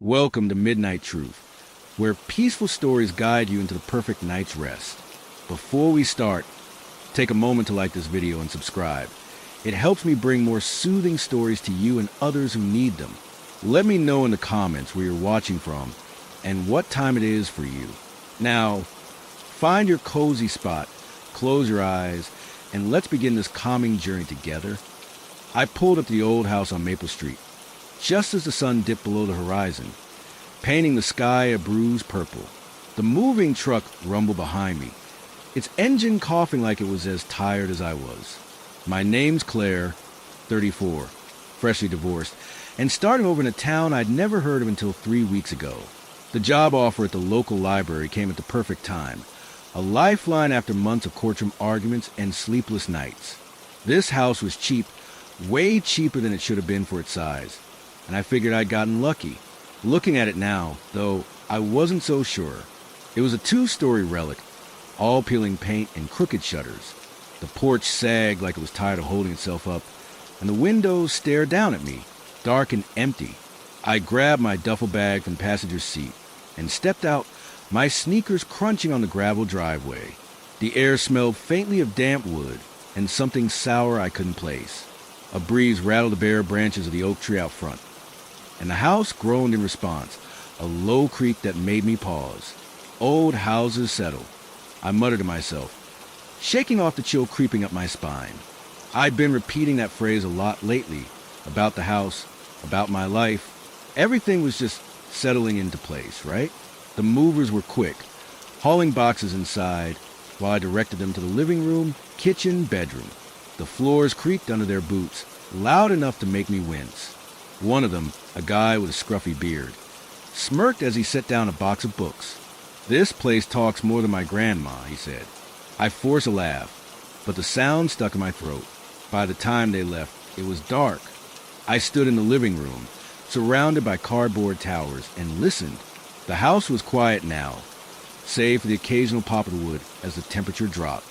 Welcome to Midnight Truth, where peaceful stories guide you into the perfect night's rest. Before we start, take a moment to like this video and subscribe. It helps me bring more soothing stories to you and others who need them. Let me know in the comments where you're watching from and what time it is for you. Now, find your cozy spot, close your eyes, and let's begin this calming journey together. I pulled up to the old house on Maple Street, just as the sun dipped below the horizon, painting the sky a bruised purple. The moving truck rumbled behind me, its engine coughing like it was as tired as I was. My name's Claire, 34, freshly divorced, and starting over in a town I'd never heard of until 3 weeks ago. The job offer at the local library came at the perfect time, a lifeline after months of courtroom arguments and sleepless nights. This house was cheap, way cheaper than it should have been for its size, and I figured I'd gotten lucky. Looking at it now, though, I wasn't so sure. It was a 2-story relic, all peeling paint and crooked shutters. The porch sagged like it was tired of holding itself up, and the windows stared down at me, dark and empty. I grabbed my duffel bag from the passenger's seat and stepped out, my sneakers crunching on the gravel driveway. The air smelled faintly of damp wood and something sour I couldn't place. A breeze rattled the bare branches of the oak tree out front, and the house groaned in response, a low creak that made me pause. Old houses settle, I muttered to myself, shaking off the chill creeping up my spine. I'd been repeating that phrase a lot lately, about the house, about my life. Everything was just settling into place, right? The movers were quick, hauling boxes inside, while I directed them to the living room, kitchen, bedroom. The floors creaked under their boots, loud enough to make me wince. One of them, a guy with a scruffy beard, smirked as he set down a box of books. "This place talks more than my grandma," he said. I forced a laugh, but the sound stuck in my throat. By the time they left, it was dark. I stood in the living room, surrounded by cardboard towers, and listened. The house was quiet now, save for the occasional pop of the wood as the temperature dropped.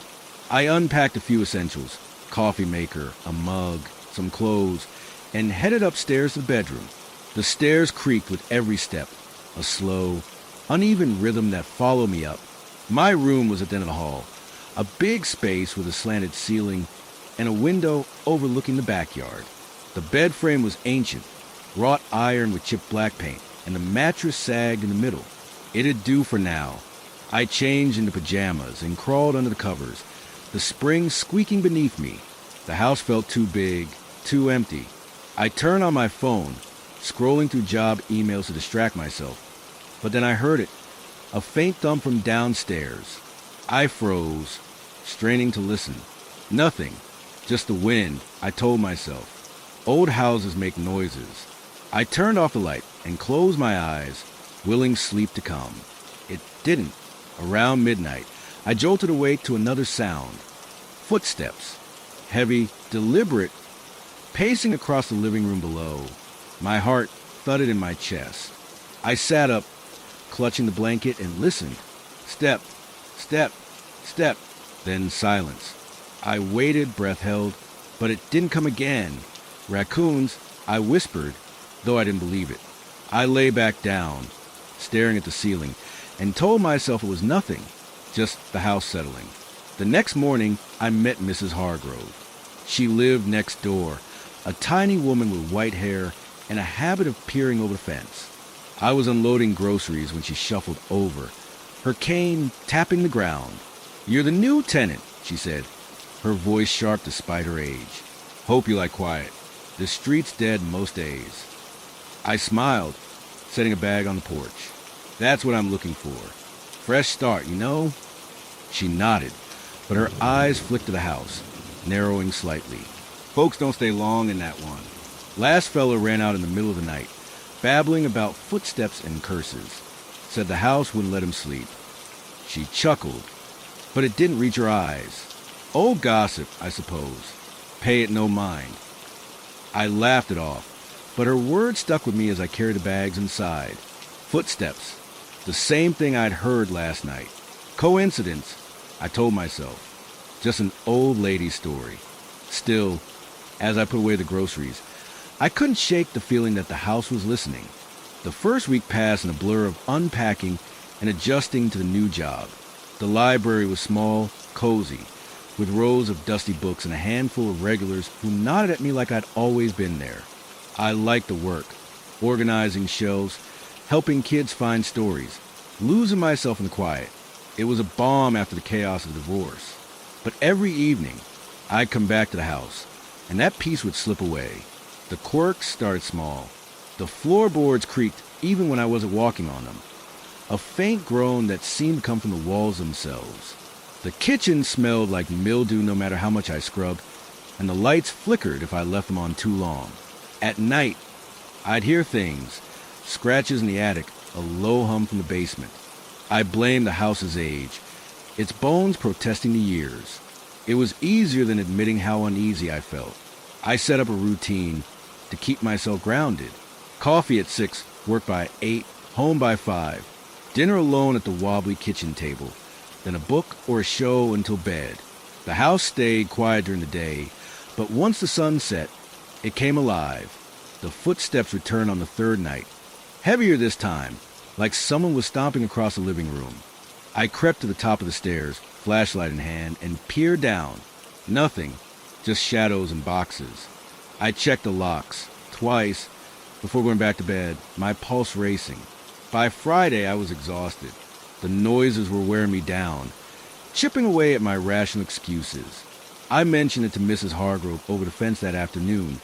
I unpacked a few essentials, coffee maker, a mug, some clothes, and headed upstairs to the bedroom. The stairs creaked with every step, a slow, uneven rhythm that followed me up. My room was at the end of the hall, a big space with a slanted ceiling and a window overlooking the backyard. The bed frame was ancient, wrought iron with chipped black paint, and the mattress sagged in the middle. It'd do for now. I changed into pajamas and crawled under the covers, the springs squeaking beneath me. The house felt too big, too empty. I turned on my phone, scrolling through job emails to distract myself. But then I heard it, a faint thump from downstairs. I froze, straining to listen. Nothing, just the wind, I told myself. Old houses make noises. I turned off the light and closed my eyes, willing sleep to come. It didn't. Around midnight, I jolted awake to another sound. Footsteps, heavy, deliberate, pacing across the living room below. My heart thudded in my chest. I sat up, clutching the blanket, and listened. Step, step, step, then silence. I waited, breath held, but it didn't come again. "Raccoons," I whispered, though I didn't believe it. I lay back down, staring at the ceiling, and told myself it was nothing, just the house settling. The next morning, I met Mrs. Hargrove. She lived next door, a tiny woman with white hair and a habit of peering over the fence. I was unloading groceries when she shuffled over, her cane tapping the ground. "You're the new tenant," she said, her voice sharp despite her age. "Hope you like quiet. The street's dead most days." I smiled, setting a bag on the porch. "That's what I'm looking for. Fresh start, you know?" She nodded, but her eyes flicked to the house, narrowing slightly. "Folks don't stay long in that one. Last fella ran out in the middle of the night, babbling about footsteps and curses. Said the house wouldn't let him sleep." She chuckled, but it didn't reach her eyes. "Old gossip, I suppose. Pay it no mind." I laughed it off, but her words stuck with me as I carried the bags inside. Footsteps, the same thing I'd heard last night. Coincidence, I told myself. Just an old lady's story. Still, as I put away the groceries, I couldn't shake the feeling that the house was listening. The first week passed in a blur of unpacking and adjusting to the new job. The library was small, cozy, with rows of dusty books and a handful of regulars who nodded at me like I'd always been there. I liked the work, organizing shelves, helping kids find stories, losing myself in the quiet. It was a balm after the chaos of divorce. But every evening, I'd come back to the house, and that peace would slip away. The quirks started small. The floorboards creaked even when I wasn't walking on them. A faint groan that seemed to come from the walls themselves. The kitchen smelled like mildew no matter how much I scrubbed, and the lights flickered if I left them on too long. At night, I'd hear things, scratches in the attic, a low hum from the basement. I blamed the house's age, its bones protesting the years. It was easier than admitting how uneasy I felt. I set up a routine to keep myself grounded. Coffee at 6, work by 8, home by 5. Dinner alone at the wobbly kitchen table, then a book or a show until bed. The house stayed quiet during the day, but once the sun set, it came alive. The footsteps returned on the third night, heavier this time, like someone was stomping across the living room. I crept to the top of the stairs, flashlight in hand, and peered down. Nothing, just shadows and boxes. I checked the locks, twice, before going back to bed, my pulse racing. By Friday, I was exhausted. The noises were wearing me down, chipping away at my rational excuses. I mentioned it to Mrs. Hargrove over the fence that afternoon,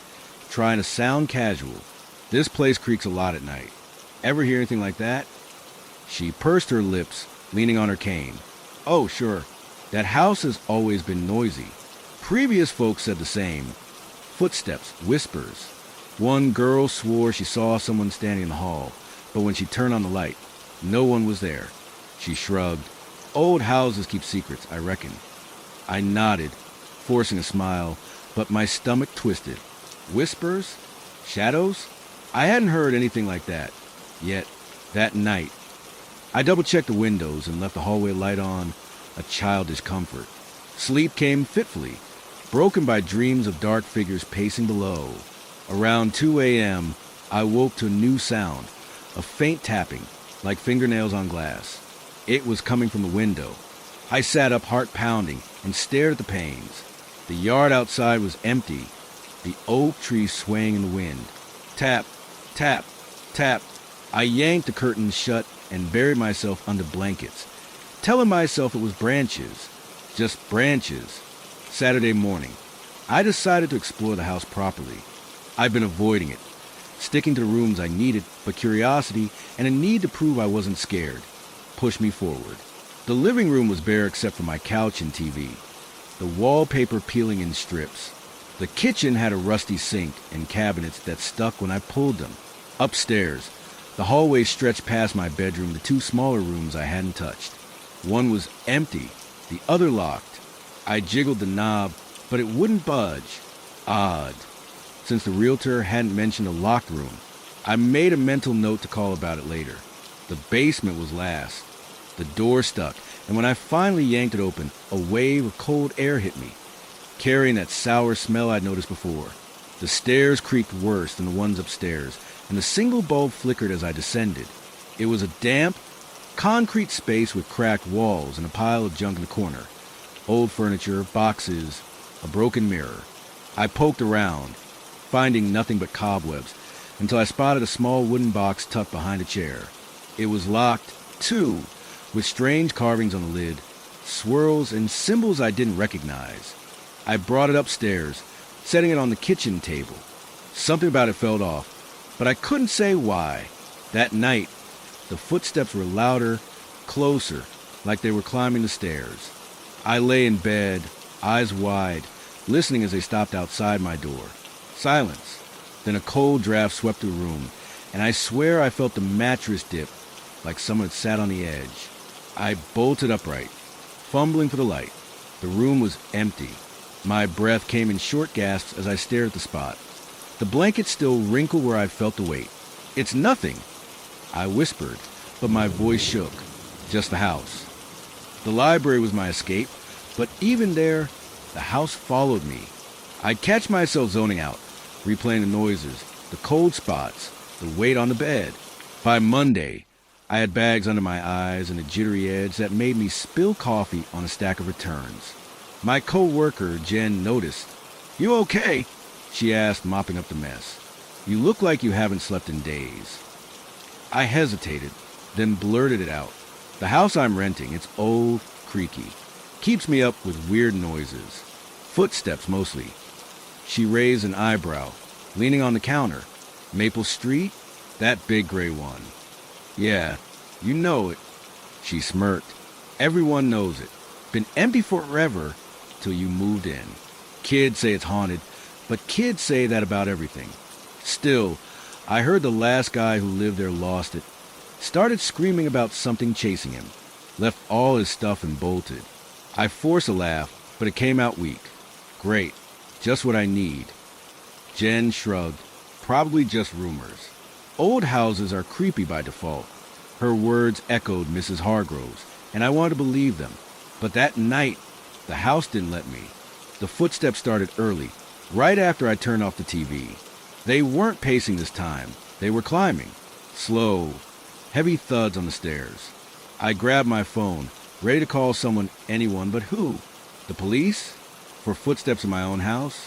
trying to sound casual. This place creaks a lot at night. Ever hear anything like that? She pursed her lips, leaning on her cane. Oh, sure. That house has always been noisy. Previous folks said the same. Footsteps, whispers. One girl swore she saw someone standing in the hall, but when she turned on the light, no one was there. She shrugged. Old houses keep secrets, I reckon. I nodded, forcing a smile, but my stomach twisted. Whispers? Shadows? I hadn't heard anything like that. Yet, that night, I double-checked the windows and left the hallway light on, a childish comfort. Sleep came fitfully, broken by dreams of dark figures pacing below. Around 2 a.m., I woke to a new sound, a faint tapping, like fingernails on glass. It was coming from the window. I sat up, heart pounding, and stared at the panes. The yard outside was empty, the oak trees swaying in the wind. Tap, tap, tap. I yanked the curtains shut and buried myself under blankets, telling myself it was branches, just branches. Saturday morning, I decided to explore the house properly. I'd been avoiding it, sticking to the rooms I needed, but curiosity and a need to prove I wasn't scared pushed me forward. The living room was bare except for my couch and TV, the wallpaper peeling in strips. The kitchen had a rusty sink and cabinets that stuck when I pulled them. Upstairs, the hallway stretched past my bedroom to 2 smaller rooms I hadn't touched. One was empty, the other locked. I jiggled the knob, but it wouldn't budge. Odd. Since the realtor hadn't mentioned a locked room, I made a mental note to call about it later. The basement was last. The door stuck, and when I finally yanked it open, a wave of cold air hit me, carrying that sour smell I'd noticed before. The stairs creaked worse than the ones upstairs, and the single bulb flickered as I descended. It was a damp, concrete space with cracked walls and a pile of junk in the corner. Old furniture, boxes, a broken mirror. I poked around, finding nothing but cobwebs, until I spotted a small wooden box tucked behind a chair. It was locked, too, with strange carvings on the lid, swirls and symbols I didn't recognize. I brought it upstairs, setting it on the kitchen table. Something about it felt off, but I couldn't say why. That night, the footsteps were louder, closer, like they were climbing the stairs. I lay in bed, eyes wide, listening as they stopped outside my door. Silence. Then a cold draft swept through the room, and I swear I felt the mattress dip, like someone had sat on the edge. I bolted upright, fumbling for the light. The room was empty. My breath came in short gasps as I stared at the spot. The blanket still wrinkled where I felt the weight. It's nothing, I whispered, but my voice shook. Just the house. The library was my escape, but even there, the house followed me. I'd catch myself zoning out, replaying the noises, the cold spots, the weight on the bed. By Monday, I had bags under my eyes and a jittery edge that made me spill coffee on a stack of returns. My co-worker, Jen, noticed. "You okay?" she asked, mopping up the mess. "You look like you haven't slept in days." I hesitated, then blurted it out. "The house I'm renting, it's old, creaky. Keeps me up with weird noises. Footsteps, mostly." She raised an eyebrow, leaning on the counter. "Maple Street? That big gray one." "Yeah, you know it." She smirked. "Everyone knows it. Been empty forever till you moved in. Kids say it's haunted, but kids say that about everything. Still, I heard the last guy who lived there lost it. Started screaming about something chasing him. Left all his stuff and bolted." I forced a laugh, but it came out weak. "Great. Just what I need." Jen shrugged. "Probably just rumors. Old houses are creepy by default." Her words echoed Mrs. Hargrove's, and I wanted to believe them. But that night, the house didn't let me. The footsteps started early, right after I turned off the TV. They weren't pacing this time. They were climbing. Slow, heavy thuds on the stairs. I grabbed my phone, ready to call someone, anyone, but who? The police? For footsteps in my own house?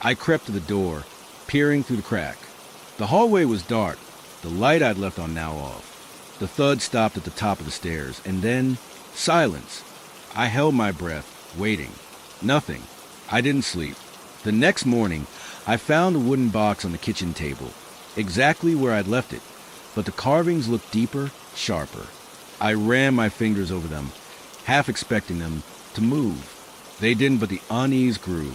I crept to the door, peering through the crack. The hallway was dark, the light I'd left on now off. The thud stopped at the top of the stairs, and then silence. I held my breath, waiting. Nothing. I didn't sleep. The next morning, I found the wooden box on the kitchen table, exactly where I'd left it, but the carvings looked deeper, sharper. I ran my fingers over them, half expecting them to move. They didn't, but the unease grew.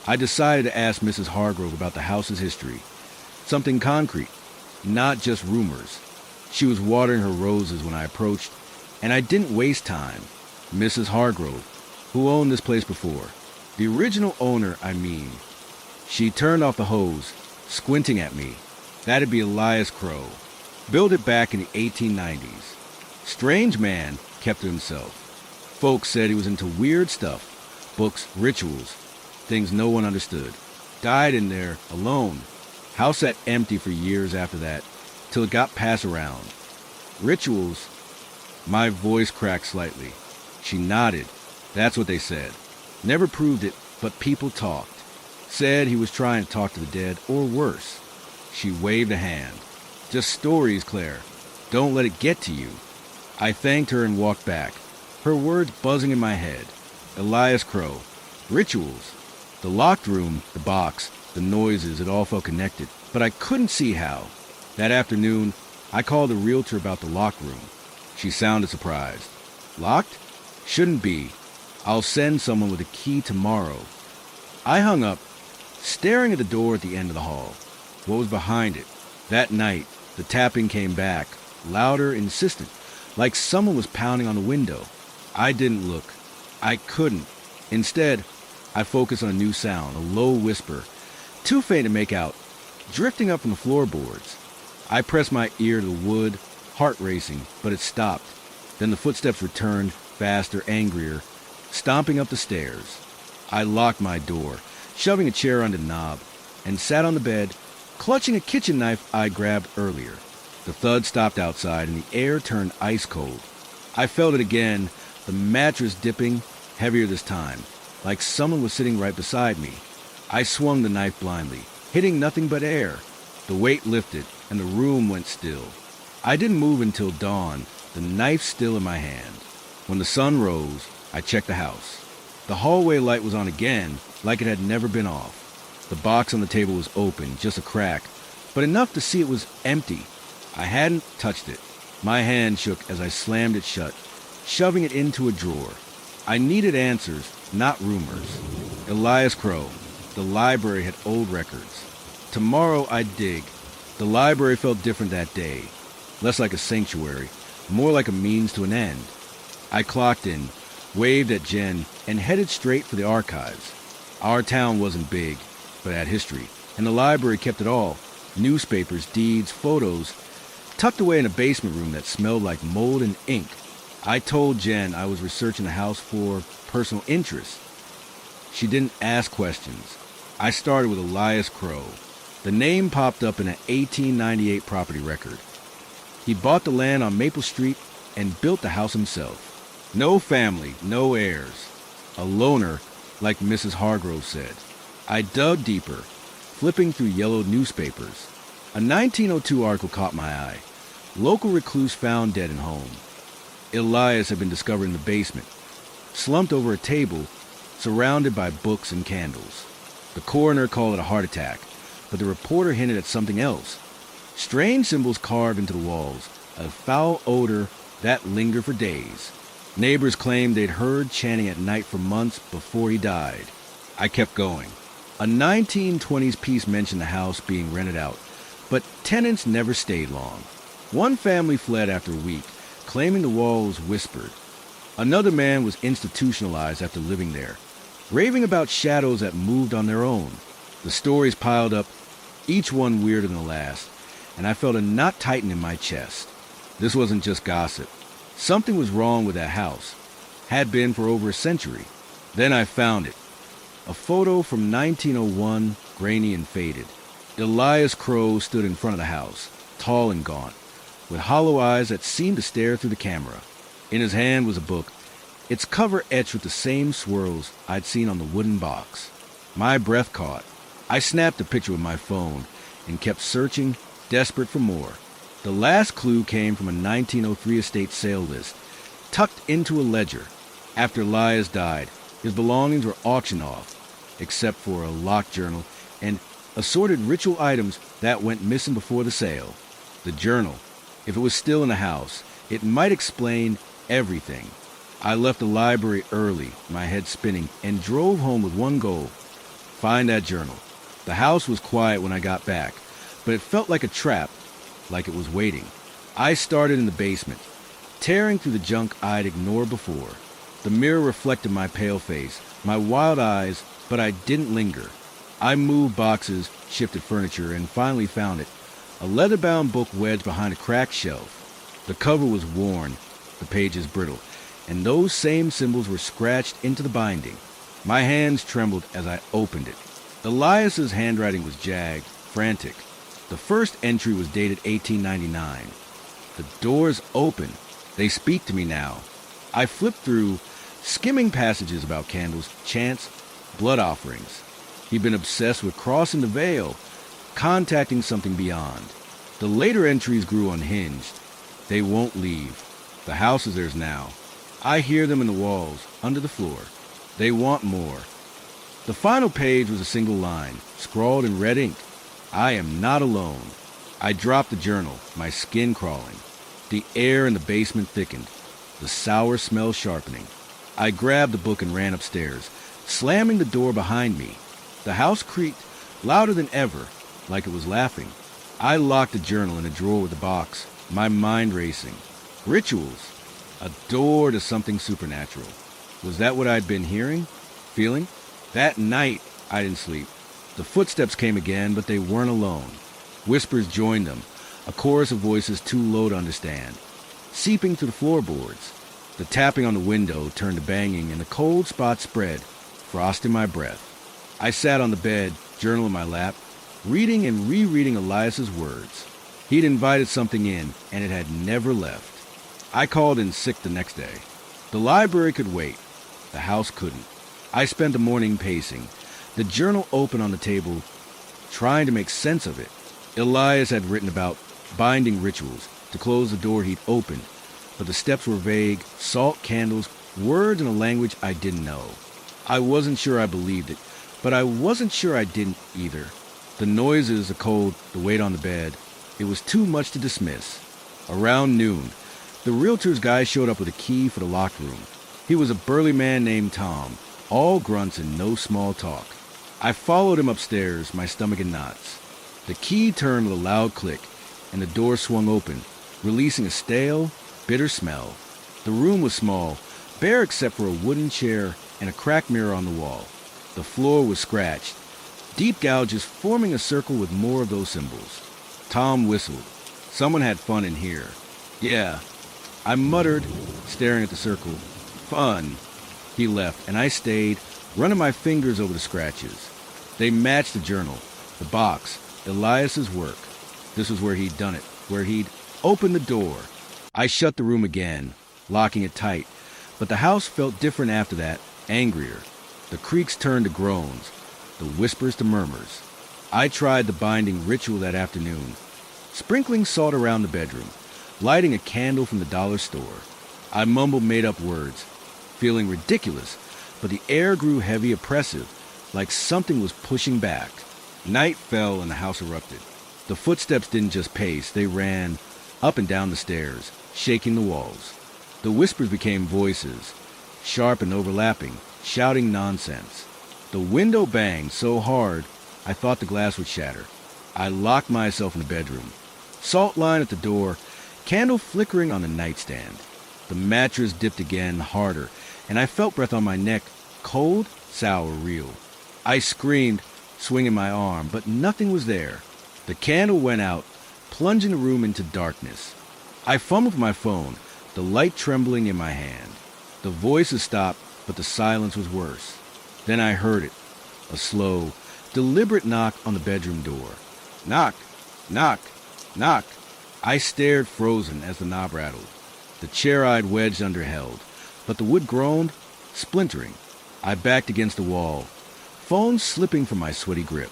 I decided to ask Mrs. Hargrove about the house's history. Something concrete, not just rumors. She was watering her roses when I approached, and I didn't waste time. Mrs. Hargrove, who owned this place before. The original owner, I mean. She turned off the hose, squinting at me. That'd be Elias Crow. Built it back in the 1890s. Strange man, kept to himself. Folks said he was into weird stuff. Books, rituals, things no one understood. Died in there, alone. House sat empty for years after that, till it got passed around. Rituals? My voice cracked slightly. She nodded. That's what they said. Never proved it, but people talked. Said he was trying to talk to the dead, or worse. She waved a hand. Just stories, Claire. Don't let it get to you. I thanked her and walked back, her words buzzing in my head. Elias Crow. Rituals. The locked room, the box, the noises, it all felt connected, but I couldn't see how. That afternoon, I called the realtor about the locked room. She sounded surprised. Locked? Shouldn't be. I'll send someone with a key tomorrow. I hung up, staring at the door at the end of the hall. What was behind it? That night, the tapping came back, louder, insistent, like someone was pounding on the window. I didn't look. I couldn't. Instead, I focused on a new sound, a low whisper, too faint to make out, drifting up from the floorboards. I pressed my ear to the wood, heart racing, but it stopped. Then the footsteps returned, faster, angrier, stomping up the stairs. I locked my door, shoving a chair under the knob, and sat on the bed, clutching a kitchen knife I grabbed earlier. The thud stopped outside, and the air turned ice cold. I felt it again, the mattress dipping, heavier this time, like someone was sitting right beside me. I swung the knife blindly, hitting nothing but air. The weight lifted, and the room went still. I didn't move until dawn, the knife still in my hand. When the sun rose, I checked the house. The hallway light was on again, like it had never been off. The box on the table was open, just a crack, but enough to see it was empty. I hadn't touched it. My hand shook as I slammed it shut, shoving it into a drawer. I needed answers, not rumors. Elias Crow. The library had old records. Tomorrow I'd dig. The library felt different that day. Less like a sanctuary, more like a means to an end. I clocked in, waved at Jen, and headed straight for the archives. Our town wasn't big, but had history, and the library kept it all. Newspapers, deeds, photos, tucked away in a basement room that smelled like mold and ink. I told Jen I was researching the house for personal interest. She didn't ask questions. I started with Elias Crow. The name popped up in an 1898 property record. He bought the land on Maple Street and built the house himself. No family, no heirs. A loner, like Mrs. Hargrove said. I dug deeper, flipping through yellowed newspapers. A 1902 article caught my eye. Local recluse found dead at home. Elias had been discovered in the basement, slumped over a table, surrounded by books and candles. The coroner called it a heart attack, but the reporter hinted at something else. Strange symbols carved into the walls, a foul odor that lingered for days. Neighbors claimed they'd heard chanting at night for months before he died. I kept going. A 1920s piece mentioned the house being rented out, but tenants never stayed long. One family fled after a week, claiming the walls whispered. Another man was institutionalized after living there, raving about shadows that moved on their own. The stories piled up, each one weirder than the last, and I felt a knot tighten in my chest. This wasn't just gossip. Something was wrong with that house. Had been for over a century. Then I found it. A photo from 1901, grainy and faded. Elias Crow stood in front of the house, tall and gaunt, with hollow eyes that seemed to stare through the camera. In his hand was a book, its cover etched with the same swirls I'd seen on the wooden box. My breath caught. I snapped a picture with my phone and kept searching, desperate for more. The last clue came from a 1903 estate sale list, tucked into a ledger. After Elias died, his belongings were auctioned off, except for a locked journal and assorted ritual items that went missing before the sale. The journal, if it was still in the house, it might explain everything. I left the library early, my head spinning, and drove home with one goal: find that journal. The house was quiet when I got back, but it felt like a trap, like it was waiting. I started in the basement, tearing through the junk I'd ignored before. The mirror reflected my pale face, my wild eyes, but I didn't linger. I moved boxes, shifted furniture, and finally found it. A leather-bound book wedged behind a cracked shelf. The cover was worn, the pages brittle, and those same symbols were scratched into the binding. My hands trembled as I opened it. Elias's handwriting was jagged, frantic. The first entry was dated 1899. The doors open. They speak to me now. I flipped through, skimming passages about candles, chants, blood offerings. He'd been obsessed with crossing the veil, contacting something beyond. The later entries grew unhinged. They won't leave. The house is theirs now. I hear them in the walls, under the floor. They want more. The final page was a single line, scrawled in red ink. I am not alone. I dropped the journal, my skin crawling. The air in the basement thickened, the sour smell sharpening. I grabbed the book and ran upstairs, slamming the door behind me. The house creaked, louder than ever, like it was laughing. I locked the journal in a drawer with the box, my mind racing. Rituals. A door to something supernatural. Was that what I'd been hearing? Feeling? That night, I didn't sleep. The footsteps came again, but they weren't alone. Whispers joined them, a chorus of voices too low to understand, seeping through the floorboards. The tapping on the window turned to banging, and the cold spot spread, frost in my breath. I sat on the bed, journal in my lap, reading and rereading Elias's words. He'd invited something in, and it had never left. I called in sick the next day. The library could wait. The house couldn't. I spent the morning pacing, the journal open on the table, trying to make sense of it. Elias had written about binding rituals to close the door he'd opened, but the steps were vague, salt candles, words in a language I didn't know. I wasn't sure I believed it, but I wasn't sure I didn't either. The noises, the cold, the weight on the bed, it was too much to dismiss. Around noon, the realtor's guy showed up with a key for the locked room. He was a burly man named Tom, all grunts and no small talk. I followed him upstairs, my stomach in knots. The key turned with a loud click, and the door swung open, releasing a stale, bitter smell. The room was small, bare except for a wooden chair and a cracked mirror on the wall. The floor was scratched, deep gouges forming a circle with more of those symbols. Tom whistled. Someone had fun in here. Yeah, I muttered, staring at the circle. Fun. He left, and I stayed, running my fingers over the scratches. They matched the journal, the box, Elias's work. This was where he'd done it, where he'd Open the door. I shut the room again, locking it tight, but the house felt different after that, angrier. The creaks turned to groans, the whispers to murmurs. I tried the binding ritual that afternoon, sprinkling salt around the bedroom, lighting a candle from the dollar store. I mumbled made-up words, feeling ridiculous, but the air grew heavy, oppressive, like something was pushing back. Night fell and the house erupted. The footsteps didn't just pace, they ran up and down the stairs, shaking the walls. The whispers became voices, sharp and overlapping, shouting nonsense. The window banged so hard, I thought the glass would shatter. I locked myself in the bedroom. Salt line at the door, candle flickering on the nightstand. The mattress dipped again, harder, and I felt breath on my neck, cold, sour, real. I screamed, swinging my arm, but nothing was there. The candle went out, plunging the room into darkness. I fumbled for my phone, the light trembling in my hand. The voices stopped, but the silence was worse. Then I heard it, a slow, deliberate knock on the bedroom door. Knock, knock, knock. I stared frozen as the knob rattled. The chair I'd wedged under held, but the wood groaned, splintering. I backed against the wall, phone slipping from my sweaty grip.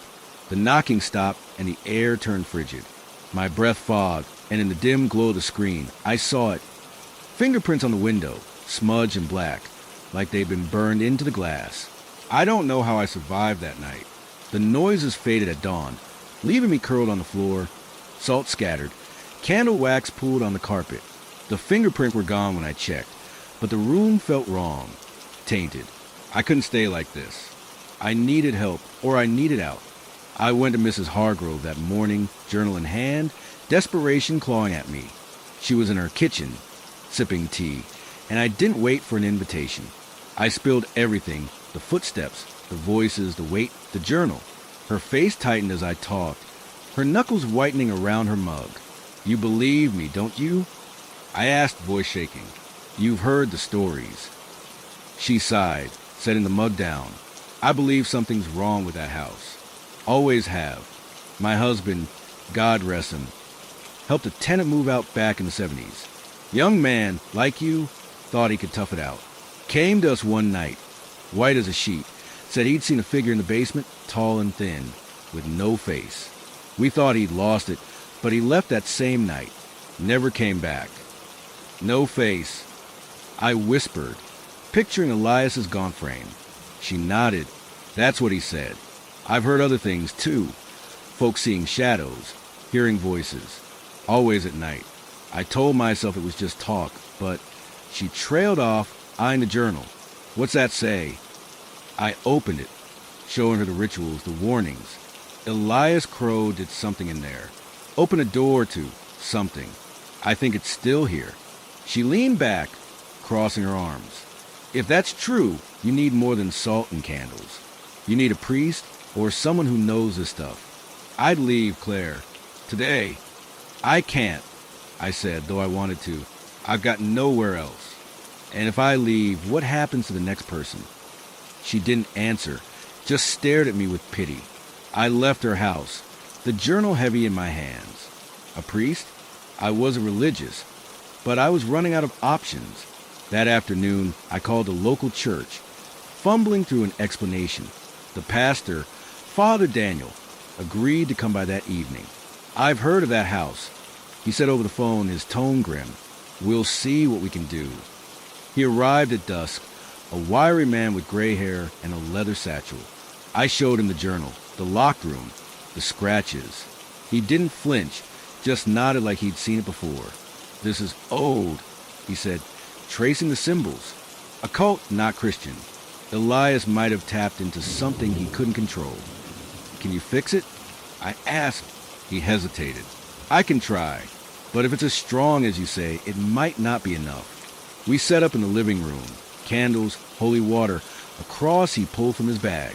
The knocking stopped and the air turned frigid. My breath fogged, and in the dim glow of the screen, I saw it. Fingerprints on the window, smudged and black, like they'd been burned into the glass. I don't know how I survived that night. The noises faded at dawn, leaving me curled on the floor, salt scattered, candle wax pooled on the carpet. The fingerprints were gone when I checked, but the room felt wrong, tainted. I couldn't stay like this. I needed help, or I needed out. I went to Mrs. Hargrove that morning, journal in hand, desperation clawing at me. She was in her kitchen, sipping tea, and I didn't wait for an invitation. I spilled everything, the footsteps, the voices, the weight, the journal. Her face tightened as I talked, her knuckles whitening around her mug. You believe me, don't you? I asked, voice shaking. You've heard the stories. She sighed, setting the mug down. I believe something's wrong with that house. Always have. My husband, God rest him, helped a tenant move out back in the 70s. Young man, like you, thought he could tough it out. Came to us one night, white as a sheet, said he'd seen a figure in the basement, tall and thin, with no face. We thought he'd lost it, but he left that same night. Never came back. No face. I whispered, picturing Elias's gaunt frame. She nodded. That's what he said. I've heard other things, too. Folks seeing shadows, hearing voices. Always at night. I told myself it was just talk, but she trailed off, eyeing the journal. What's that say? I opened it, showing her the rituals, the warnings. Elias Crow did something in there. Opened a door to something. I think it's still here. She leaned back, crossing her arms. If that's true, you need more than salt and candles. You need a priest or someone who knows this stuff. I'd leave, Claire. Today. I can't, I said, though I wanted to. I've got nowhere else. And if I leave, what happens to the next person? She didn't answer, just stared at me with pity. I left her house, the journal heavy in my hands. A priest? I wasn't religious, but I was running out of options. That afternoon, I called a local church, fumbling through an explanation. The pastor, Father Daniel, agreed to come by that evening. I've heard of that house, he said over the phone, his tone grim. We'll see what we can do. He arrived at dusk, a wiry man with gray hair and a leather satchel. I showed him the journal, the locked room, the scratches. He didn't flinch, just nodded like he'd seen it before. This is old, he said, tracing the symbols. Occult, not Christian. Elias might have tapped into something he couldn't control. Can you fix it? I asked. He hesitated. I can try, but if it's as strong as you say, it might not be enough. We set up in the living room. Candles, holy water, a cross he pulled from his bag.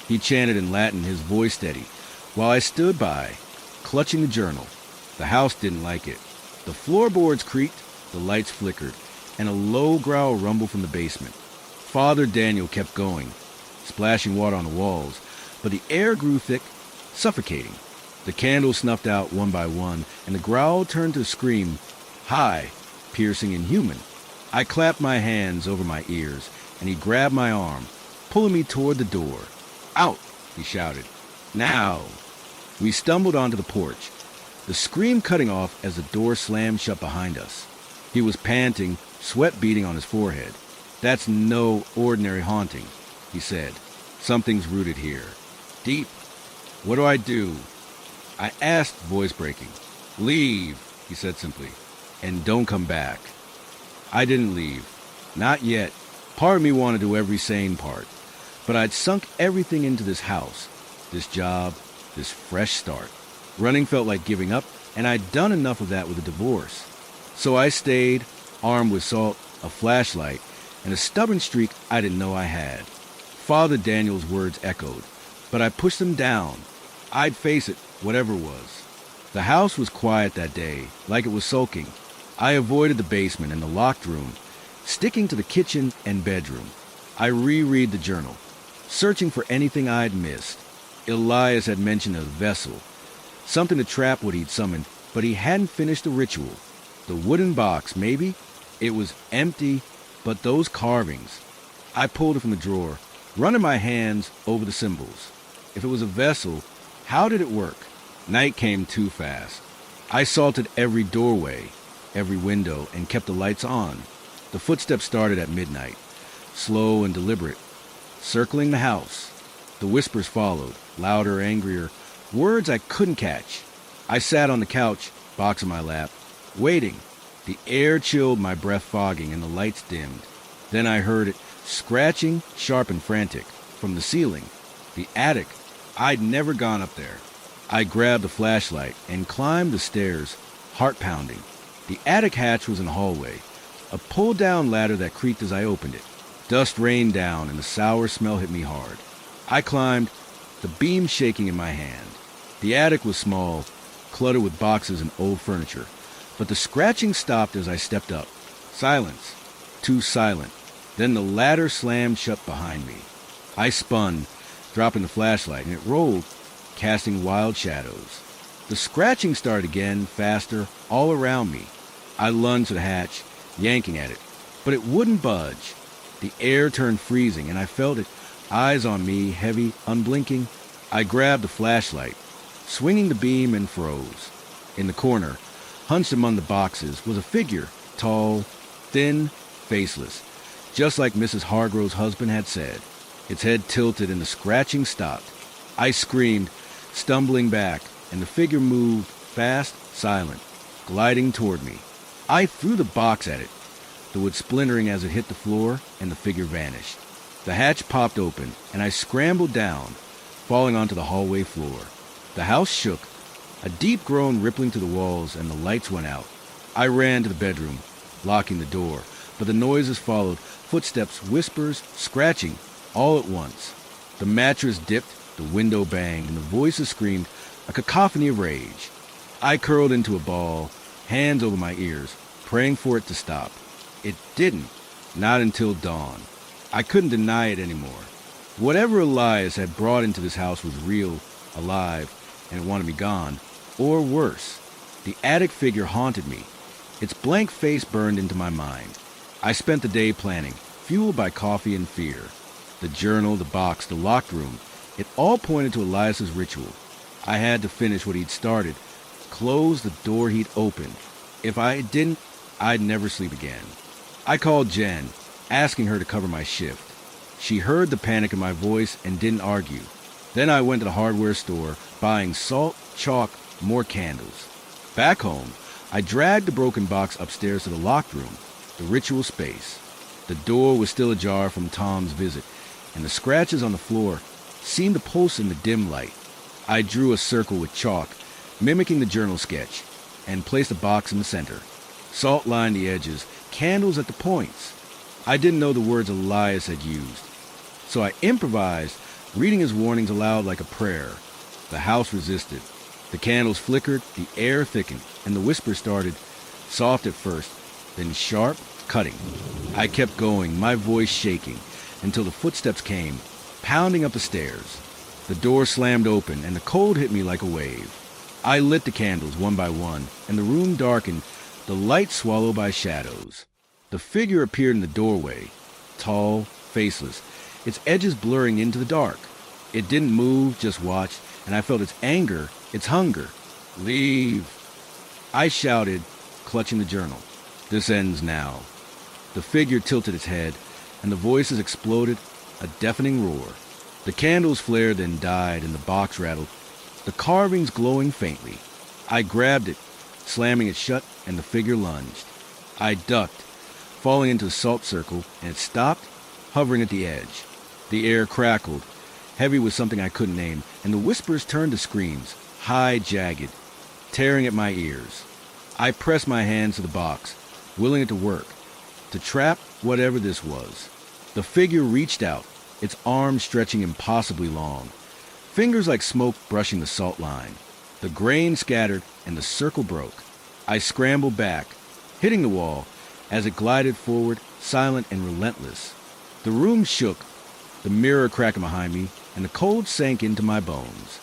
He chanted in Latin, his voice steady, while I stood by, clutching the journal. The house didn't like it. The floorboards creaked, the lights flickered, and a low growl rumbled from the basement. Father Daniel kept going, splashing water on the walls, but the air grew thick, suffocating. The candles snuffed out one by one, and the growl turned to a scream, high, piercing, and human. I clapped my hands over my ears, and he grabbed my arm, pulling me toward the door. Out, he shouted. Now. We stumbled onto the porch, the scream cutting off as the door slammed shut behind us. He was panting, sweat beading on his forehead. That's no ordinary haunting, he said. Something's rooted here. Deep. What do I do? I asked, voice breaking. Leave, he said simply, and don't come back. I didn't leave. Not yet. Part of me wanted to do every sane part. But I'd sunk everything into this house, this job, this fresh start. Running felt like giving up, and I'd done enough of that with a divorce. So I stayed, armed with salt, a flashlight, and a stubborn streak I didn't know I had. Father Daniel's words echoed, but I pushed them down. I'd face it, whatever it was. The house was quiet that day, like it was sulking. I avoided the basement and the locked room, sticking to the kitchen and bedroom. I reread the journal, searching for anything I'd missed. Elias had mentioned a vessel, something to trap what he'd summoned, but he hadn't finished the ritual. The wooden box, maybe? It was empty, but those carvings. I pulled it from the drawer, running my hands over the symbols. If it was a vessel, how did it work? Night came too fast. I salted every doorway, every window, and kept the lights on. The footsteps started at midnight, slow and deliberate, circling the house. The whispers followed, louder, angrier, words I couldn't catch. I sat on the couch, box in my lap, waiting. The air chilled, my breath fogging, and the lights dimmed. Then I heard it, scratching, sharp and frantic, from the ceiling. The attic. I'd never gone up there. I grabbed the flashlight and climbed the stairs, heart pounding. The attic hatch was in the hallway, a pull-down ladder that creaked as I opened it. Dust rained down and the sour smell hit me hard. I climbed, the beam shaking in my hand. The attic was small, cluttered with boxes and old furniture, but the scratching stopped as I stepped up. Silence. Too silent. Then the ladder slammed shut behind me. I spun, dropping the flashlight, and it rolled, casting wild shadows. The scratching started again, faster, all around me. I lunged to the hatch, yanking at it, but it wouldn't budge. The air turned freezing, and I felt it, eyes on me, heavy, unblinking. I grabbed the flashlight, swinging the beam, and froze. In the corner, hunched among the boxes, was a figure, tall, thin, faceless, just like Mrs. Hargrove's husband had said. Its head tilted and the scratching stopped. I screamed, stumbling back, and the figure moved, fast, silent, gliding toward me. I threw the box at it, the wood splintering as it hit the floor, and the figure vanished. The hatch popped open, and I scrambled down, falling onto the hallway floor. The house shook, a deep groan rippling to the walls, and the lights went out. I ran to the bedroom, locking the door, but the noises followed, footsteps, whispers, scratching, all at once. The mattress dipped, the window banged, and the voices screamed, a cacophony of rage. I curled into a ball, hands over my ears, praying for it to stop. It didn't, not until dawn. I couldn't deny it anymore. Whatever Elias had brought into this house was real, alive, and it wanted me gone. Or worse, the attic figure haunted me. Its blank face burned into my mind. I spent the day planning, fueled by coffee and fear. The journal, the box, the locked room, it all pointed to Elias's ritual. I had to finish what he'd started, close the door he'd opened. If I didn't, I'd never sleep again. I called Jen, asking her to cover my shift. She heard the panic in my voice and didn't argue. Then I went to the hardware store, buying salt, chalk, more candles. Back home, I dragged the broken box upstairs to the locked room, the ritual space. The door was still ajar from Tom's visit, and the scratches on the floor seemed to pulse in the dim light. I drew a circle with chalk, mimicking the journal sketch, and placed the box in the center. Salt lined the edges, candles at the points. I didn't know the words Elias had used, so I improvised, reading his warnings aloud like a prayer. The house resisted. The candles flickered, the air thickened, and the whisper started, soft at first, then sharp, cutting. I kept going, my voice shaking, until the footsteps came, pounding up the stairs. The door slammed open, and the cold hit me like a wave. I lit the candles one by one, and the room darkened, the light swallowed by shadows. The figure appeared in the doorway, tall, faceless, its edges blurring into the dark. It didn't move, just watched, and I felt its anger, its hunger. "Leave!" I shouted, clutching the journal. "This ends now." The figure tilted its head, and the voices exploded, a deafening roar. The candles flared, then died, and the box rattled, the carvings glowing faintly. I grabbed it, slamming it shut, and the figure lunged. I ducked, falling into the salt circle, and it stopped, hovering at the edge. The air crackled, heavy with something I couldn't name, and the whispers turned to screams, high, jagged, tearing at my ears. I pressed my hands to the box, willing it to work, to trap whatever this was. The figure reached out, its arms stretching impossibly long, fingers like smoke brushing the salt line. The grain scattered, and the circle broke. I scrambled back, hitting the wall, as it glided forward, silent and relentless. The room shook, the mirror cracking behind me, and the cold sank into my bones.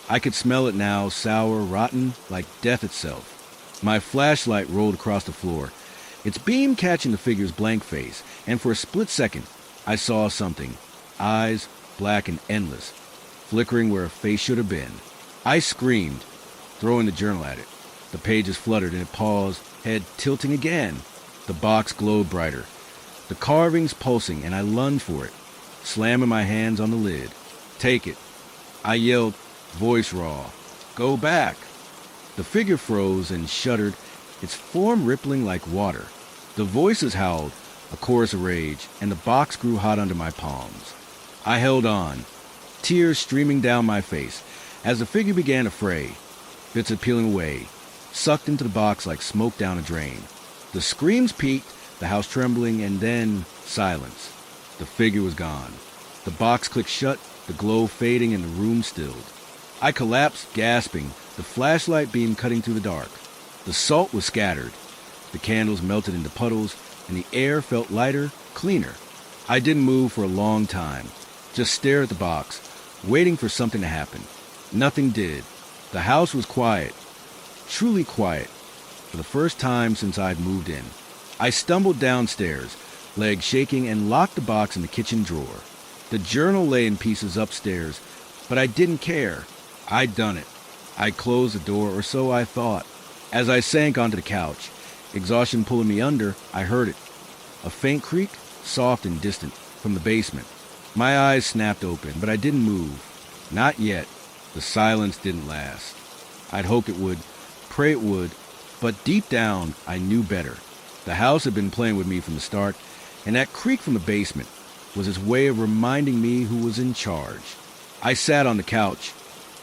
I could smell it now, sour, rotten, like death itself. My flashlight rolled across the floor, its beam catching the figure's blank face, and for a split second, I saw something. Eyes, black and endless, flickering where a face should have been. I screamed, throwing the journal at it. The pages fluttered and it paused, head tilting again. The box glowed brighter, the carvings pulsing, and I lunged for it, slamming my hands on the lid. "Take it," I yelled, voice raw. "Go back." The figure froze and shuddered, its form rippling like water. The voices howled, a chorus of rage, and the box grew hot under my palms. I held on, tears streaming down my face, as the figure began to fray, bits of peeling away, sucked into the box like smoke down a drain. The screams peaked, the house trembling, and then silence. The figure was gone. The box clicked shut, the glow fading, and the room stilled. I collapsed, gasping, the flashlight beam cutting through the dark. The salt was scattered. The candles melted into puddles, and the air felt lighter, cleaner. I didn't move for a long time, just stare at the box, waiting for something to happen. Nothing did. The house was quiet, truly quiet, for the first time since I'd moved in. I stumbled downstairs, legs shaking, and locked the box in the kitchen drawer. The journal lay in pieces upstairs, but I didn't care. I'd done it. I closed the door, or so I thought. As I sank onto the couch, exhaustion pulling me under, I heard it. A faint creak, soft and distant, from the basement. My eyes snapped open, but I didn't move. Not yet. The silence didn't last. I'd hoped it would, pray it would, but deep down, I knew better. The house had been playing with me from the start, and that creak from the basement was its way of reminding me who was in charge. I sat on the couch,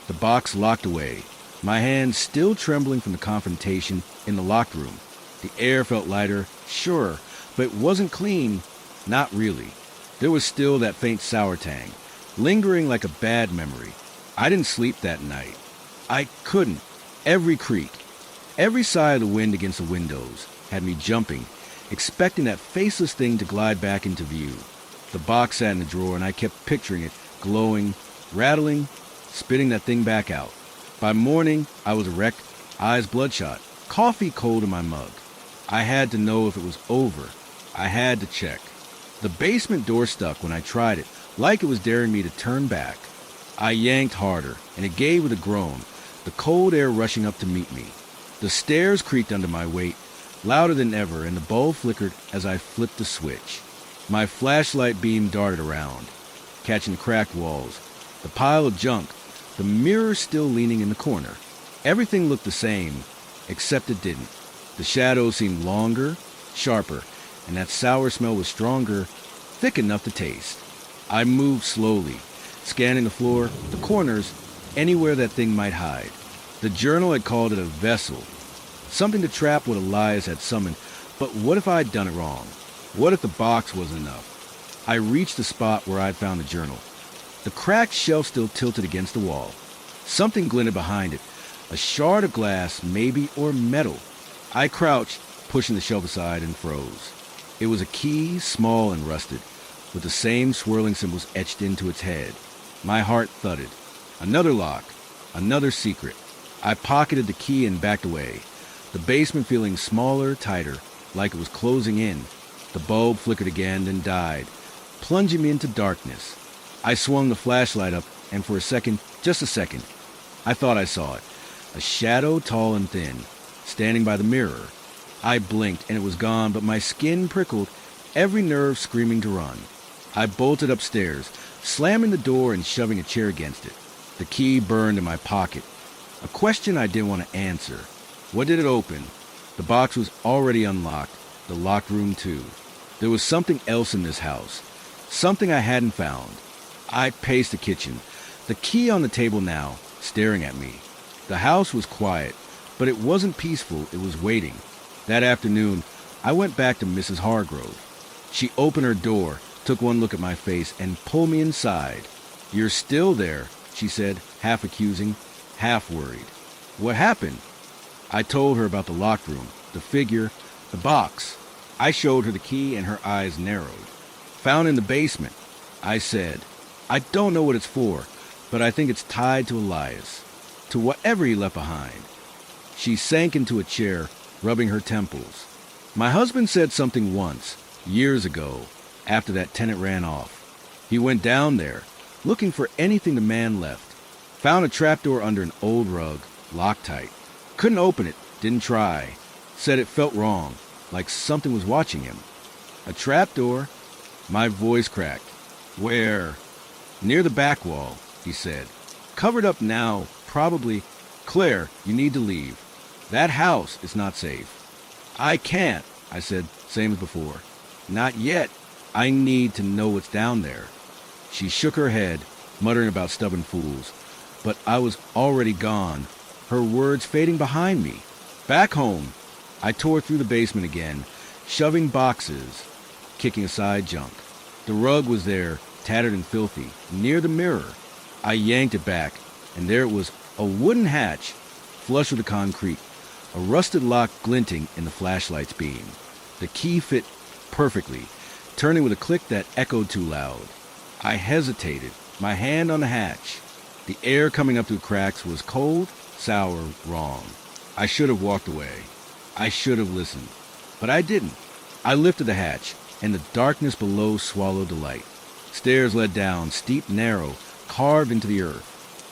the box locked away, my hands still trembling from the confrontation in the locked room. The air felt lighter, sure, but it wasn't clean, not really. There was still that faint sour tang, lingering like a bad memory. I didn't sleep that night. I couldn't. Every creak, every sigh of the wind against the windows had me jumping, expecting that faceless thing to glide back into view. The box sat in the drawer, and I kept picturing it, glowing, rattling, spitting that thing back out. By morning, I was a wreck, eyes bloodshot, coffee cold in my mug. I had to know if it was over. I had to check. The basement door stuck when I tried it, like it was daring me to turn back. I yanked harder, and it gave with a groan, the cold air rushing up to meet me. The stairs creaked under my weight, louder than ever, and the bulb flickered as I flipped the switch. My flashlight beam darted around, catching the cracked walls, the pile of junk, the mirror still leaning in the corner. Everything looked the same, except it didn't. The shadows seemed longer, sharper, and that sour smell was stronger, thick enough to taste. I moved slowly, scanning the floor, the corners, anywhere that thing might hide. The journal had called it a vessel, something to trap what Elias had summoned, but what if I'd done it wrong? What if the box wasn't enough? I reached the spot where I'd found the journal. The cracked shelf still tilted against the wall. Something glinted behind it, a shard of glass, maybe, or metal. I crouched, pushing the shelf aside, and froze. It was a key, small and rusted, with the same swirling symbols etched into its head. My heart thudded. Another lock, another secret. I pocketed the key and backed away, the basement feeling smaller, tighter, like it was closing in. The bulb flickered again, then died, plunging me into darkness. I swung the flashlight up, and for a second, just a second, I thought I saw it. A shadow, tall and thin, standing by the mirror. I blinked, and it was gone, but my skin prickled, every nerve screaming to run. I bolted upstairs, slamming the door and shoving a chair against it. The key burned in my pocket. A question I didn't want to answer. What did it open? The box was already unlocked, the locked room too. There was something else in this house, something I hadn't found. I paced the kitchen, the key on the table now, staring at me. The house was quiet, but it wasn't peaceful, it was waiting. That afternoon, I went back to Mrs. Hargrove. She opened her door, took one look at my face, and pulled me inside. "You're still there," she said, half accusing, half worried. "What happened?" I told her about the locked room, the figure, the box. I showed her the key, and her eyes narrowed. "Found in the basement," I said. "I don't know what it's for, but I think it's tied to Elias, to whatever he left behind." She sank into a chair, rubbing her temples. "My husband said something once, years ago, after that tenant ran off. He went down there, looking for anything the man left. Found a trapdoor under an old rug, locked tight. Couldn't open it, didn't try. Said it felt wrong, like something was watching him." "A trapdoor?" My voice cracked. "Where?" "Near the back wall," he said. "Covered up now, probably. Claire, you need to leave. That house is not safe." "I can't," I said, same as before. "Not yet. I need to know what's down there." She shook her head, muttering about stubborn fools. But I was already gone, her words fading behind me. Back home, I tore through the basement again, shoving boxes, kicking aside junk. The rug was there, tattered and filthy, near the mirror. I yanked it back, and there it was, a wooden hatch, flush with the concrete, a rusted lock glinting in the flashlight's beam. The key fit perfectly, turning with a click that echoed too loud. I hesitated, my hand on the hatch. The air coming up through cracks was cold, sour, wrong. I should have walked away. I should have listened. But I didn't. I lifted the hatch, and the darkness below swallowed the light. Stairs led down, steep, narrow, carved into the earth.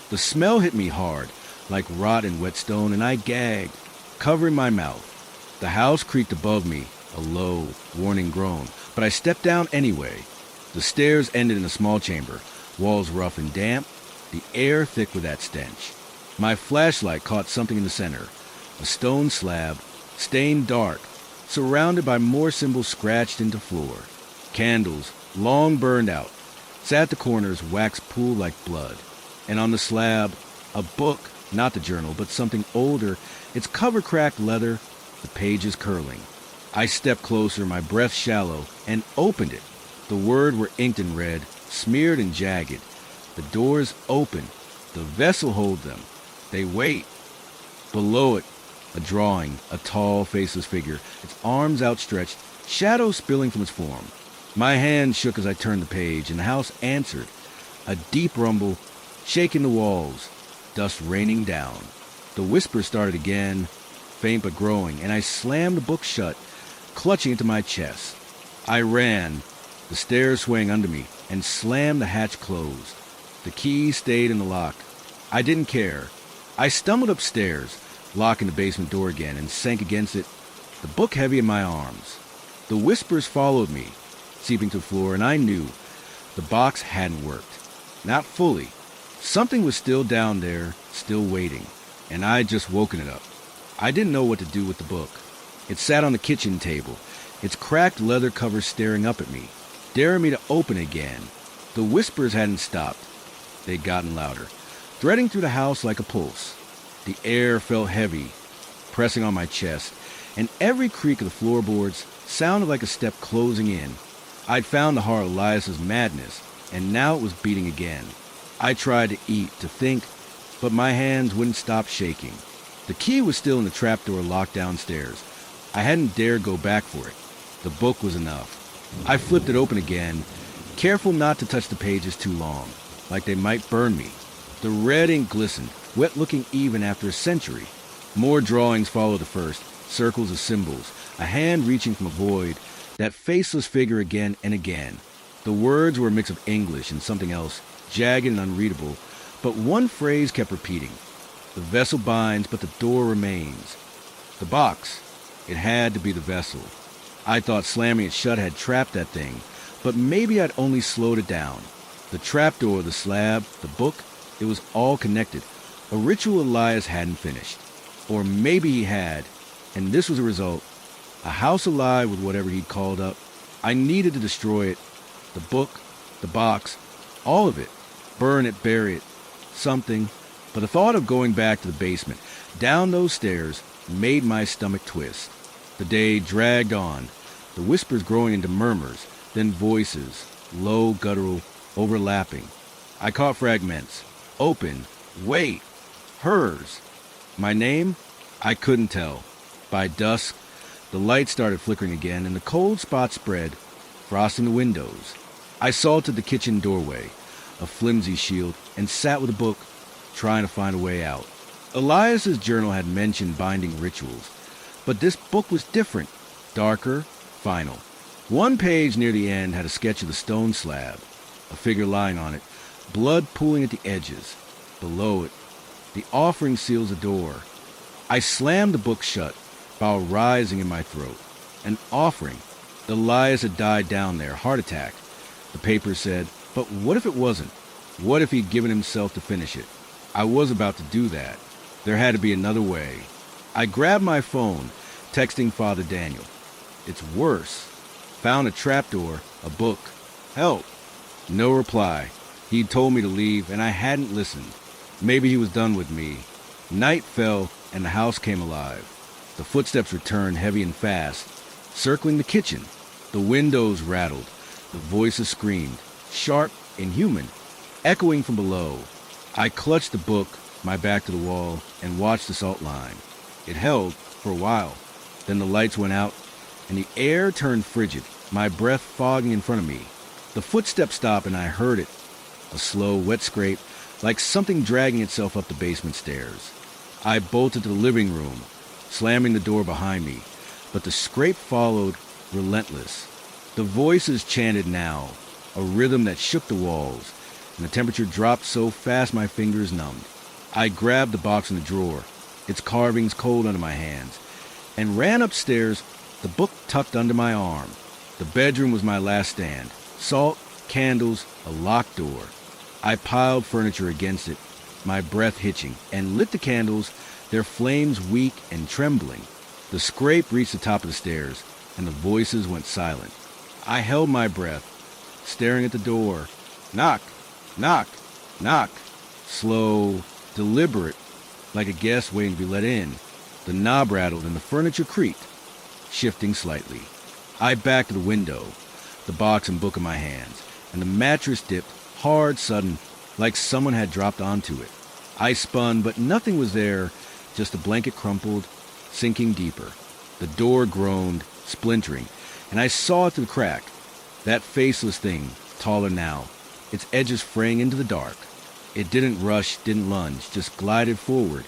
The smell hit me hard, like rot and wet stone, and I gagged, covering my mouth. The house creaked above me, a low, warning groan, but I stepped down anyway. The stairs ended in a small chamber, walls rough and damp, the air thick with that stench. My flashlight caught something in the center, a stone slab, stained dark, surrounded by more symbols scratched into floor. Candles, long burned out, sat at the corners, wax pooled like blood. And on the slab, a book, not the journal, but something older, its cover cracked leather, the pages curling. I stepped closer, my breath shallow, and opened it. The words were inked in red, smeared and jagged. The doors open. The vessel holds them. They wait. Below it, a drawing, a tall, faceless figure, its arms outstretched, shadow spilling from its form. My hand shook as I turned the page, and the house answered. A deep rumble, shaking the walls, dust raining down. The whisper started again, faint but growing, and I slammed the book shut, clutching into my chest. I ran, the stairs swaying under me, and slammed the hatch closed. The key stayed in the lock. I didn't care. I stumbled upstairs, locking the basement door again, and sank against it, the book heavy in my arms. The whispers followed me, seeping to the floor, and I knew the box hadn't worked. Not fully. Something was still down there, still waiting, and I'd just woken it up. I didn't know what to do with the book. It sat on the kitchen table, its cracked leather cover staring up at me, daring me to open it again. The whispers hadn't stopped. They'd gotten louder, threading through the house like a pulse. The air felt heavy, pressing on my chest, and every creak of the floorboards sounded like a step closing in. I'd found the heart of Elias's madness, and now it was beating again. I tried to eat, to think, but my hands wouldn't stop shaking. The key was still in the trapdoor locked downstairs. I hadn't dared go back for it. The book was enough. I flipped it open again, careful not to touch the pages too long, like they might burn me. The red ink glistened, wet looking even after a century. More drawings followed the first, circles of symbols, a hand reaching from a void, that faceless figure again and again. The words were a mix of English and something else, jagged and unreadable, but one phrase kept repeating. The vessel binds, but the door remains. The box. It had to be the vessel. I thought slamming it shut had trapped that thing, but maybe I'd only slowed it down. The trapdoor, the slab, the book, it was all connected. A ritual Elias hadn't finished. Or maybe he had, and this was a result. A house alive with whatever he'd called up. I needed to destroy it. The book, the box, all of it. Burn it, bury it, something. But the thought of going back to the basement, down those stairs, made my stomach twist. The day dragged on, the whispers growing into murmurs, then voices, low, guttural, overlapping. I caught fragments. Open. Wait. Hers. My name? I couldn't tell. By dusk, the light started flickering again, and the cold spots spread, frosting the windows. I salted the kitchen doorway, a flimsy shield, and sat with a book, trying to find a way out. Elias's journal had mentioned binding rituals, but this book was different, darker, final. One page near the end had a sketch of the stone slab, a figure lying on it, blood pooling at the edges. Below it, the offering seals a door. I slammed the book shut, bile rising in my throat. An offering. Elias had died down there, heart attack. The paper said, but what if it wasn't? What if he'd given himself to finish it? I was about to do that. There had to be another way. I grabbed my phone, texting Father Daniel. It's worse. Found a trapdoor, a book. Help. No reply. He'd told me to leave, and I hadn't listened. Maybe he was done with me. Night fell, and the house came alive. The footsteps returned heavy and fast, circling the kitchen. The windows rattled. The voices screamed, sharp, inhuman, echoing from below. I clutched the book, my back to the wall, and watched the salt line. It held for a while. Then the lights went out, and the air turned frigid, my breath fogging in front of me. The footsteps stopped, and I heard it. A slow, wet scrape, like something dragging itself up the basement stairs. I bolted to the living room, slamming the door behind me, but the scrape followed, relentless. The voices chanted now, a rhythm that shook the walls, and the temperature dropped so fast my fingers numbed. I grabbed the box in the drawer, its carvings cold under my hands, and ran upstairs, the book tucked under my arm. The bedroom was my last stand. Salt, candles, a locked door. I piled furniture against it, my breath hitching, and lit the candles, their flames weak and trembling. The scrape reached the top of the stairs, and the voices went silent. I held my breath, staring at the door. Knock, knock, knock. Slow, deliberate, like a guest waiting to be let in. The knob rattled and the furniture creaked, shifting slightly. I backed to the window, the box and book in my hands, and the mattress dipped, hard, sudden, like someone had dropped onto it. I spun, but nothing was there, just the blanket crumpled, sinking deeper. The door groaned, splintering, and I saw it through the crack. That faceless thing, taller now, its edges fraying into the dark. It didn't rush, didn't lunge, just glided forward,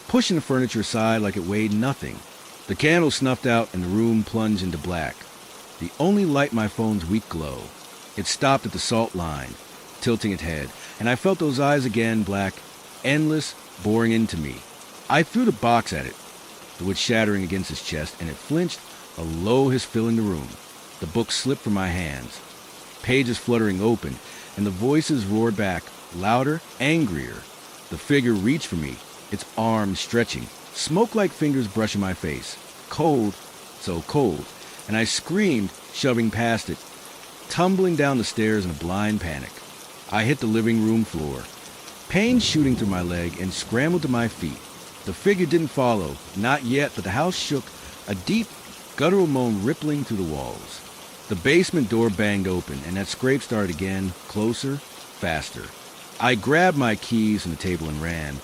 pushing the furniture aside like it weighed nothing. The candle snuffed out and the room plunged into black. The only light my phone's weak glow. It stopped at the salt line, tilting its head, and I felt those eyes again, black, endless, boring into me. I threw the box at it, the wood shattering against its chest, and it flinched, a low hiss filling the room. The book slipped from my hands, pages fluttering open, and the voices roared back, louder, angrier. The figure reached for me, its arms stretching, smoke-like fingers brushing my face. Cold, so cold, and I screamed, shoving past it, tumbling down the stairs in a blind panic. I hit the living room floor, pain shooting through my leg, and scrambled to my feet. The figure didn't follow, not yet, but the house shook, a deep, guttural moan rippling through the walls. The basement door banged open, and that scrape started again, closer, faster. I grabbed my keys from the table and ran,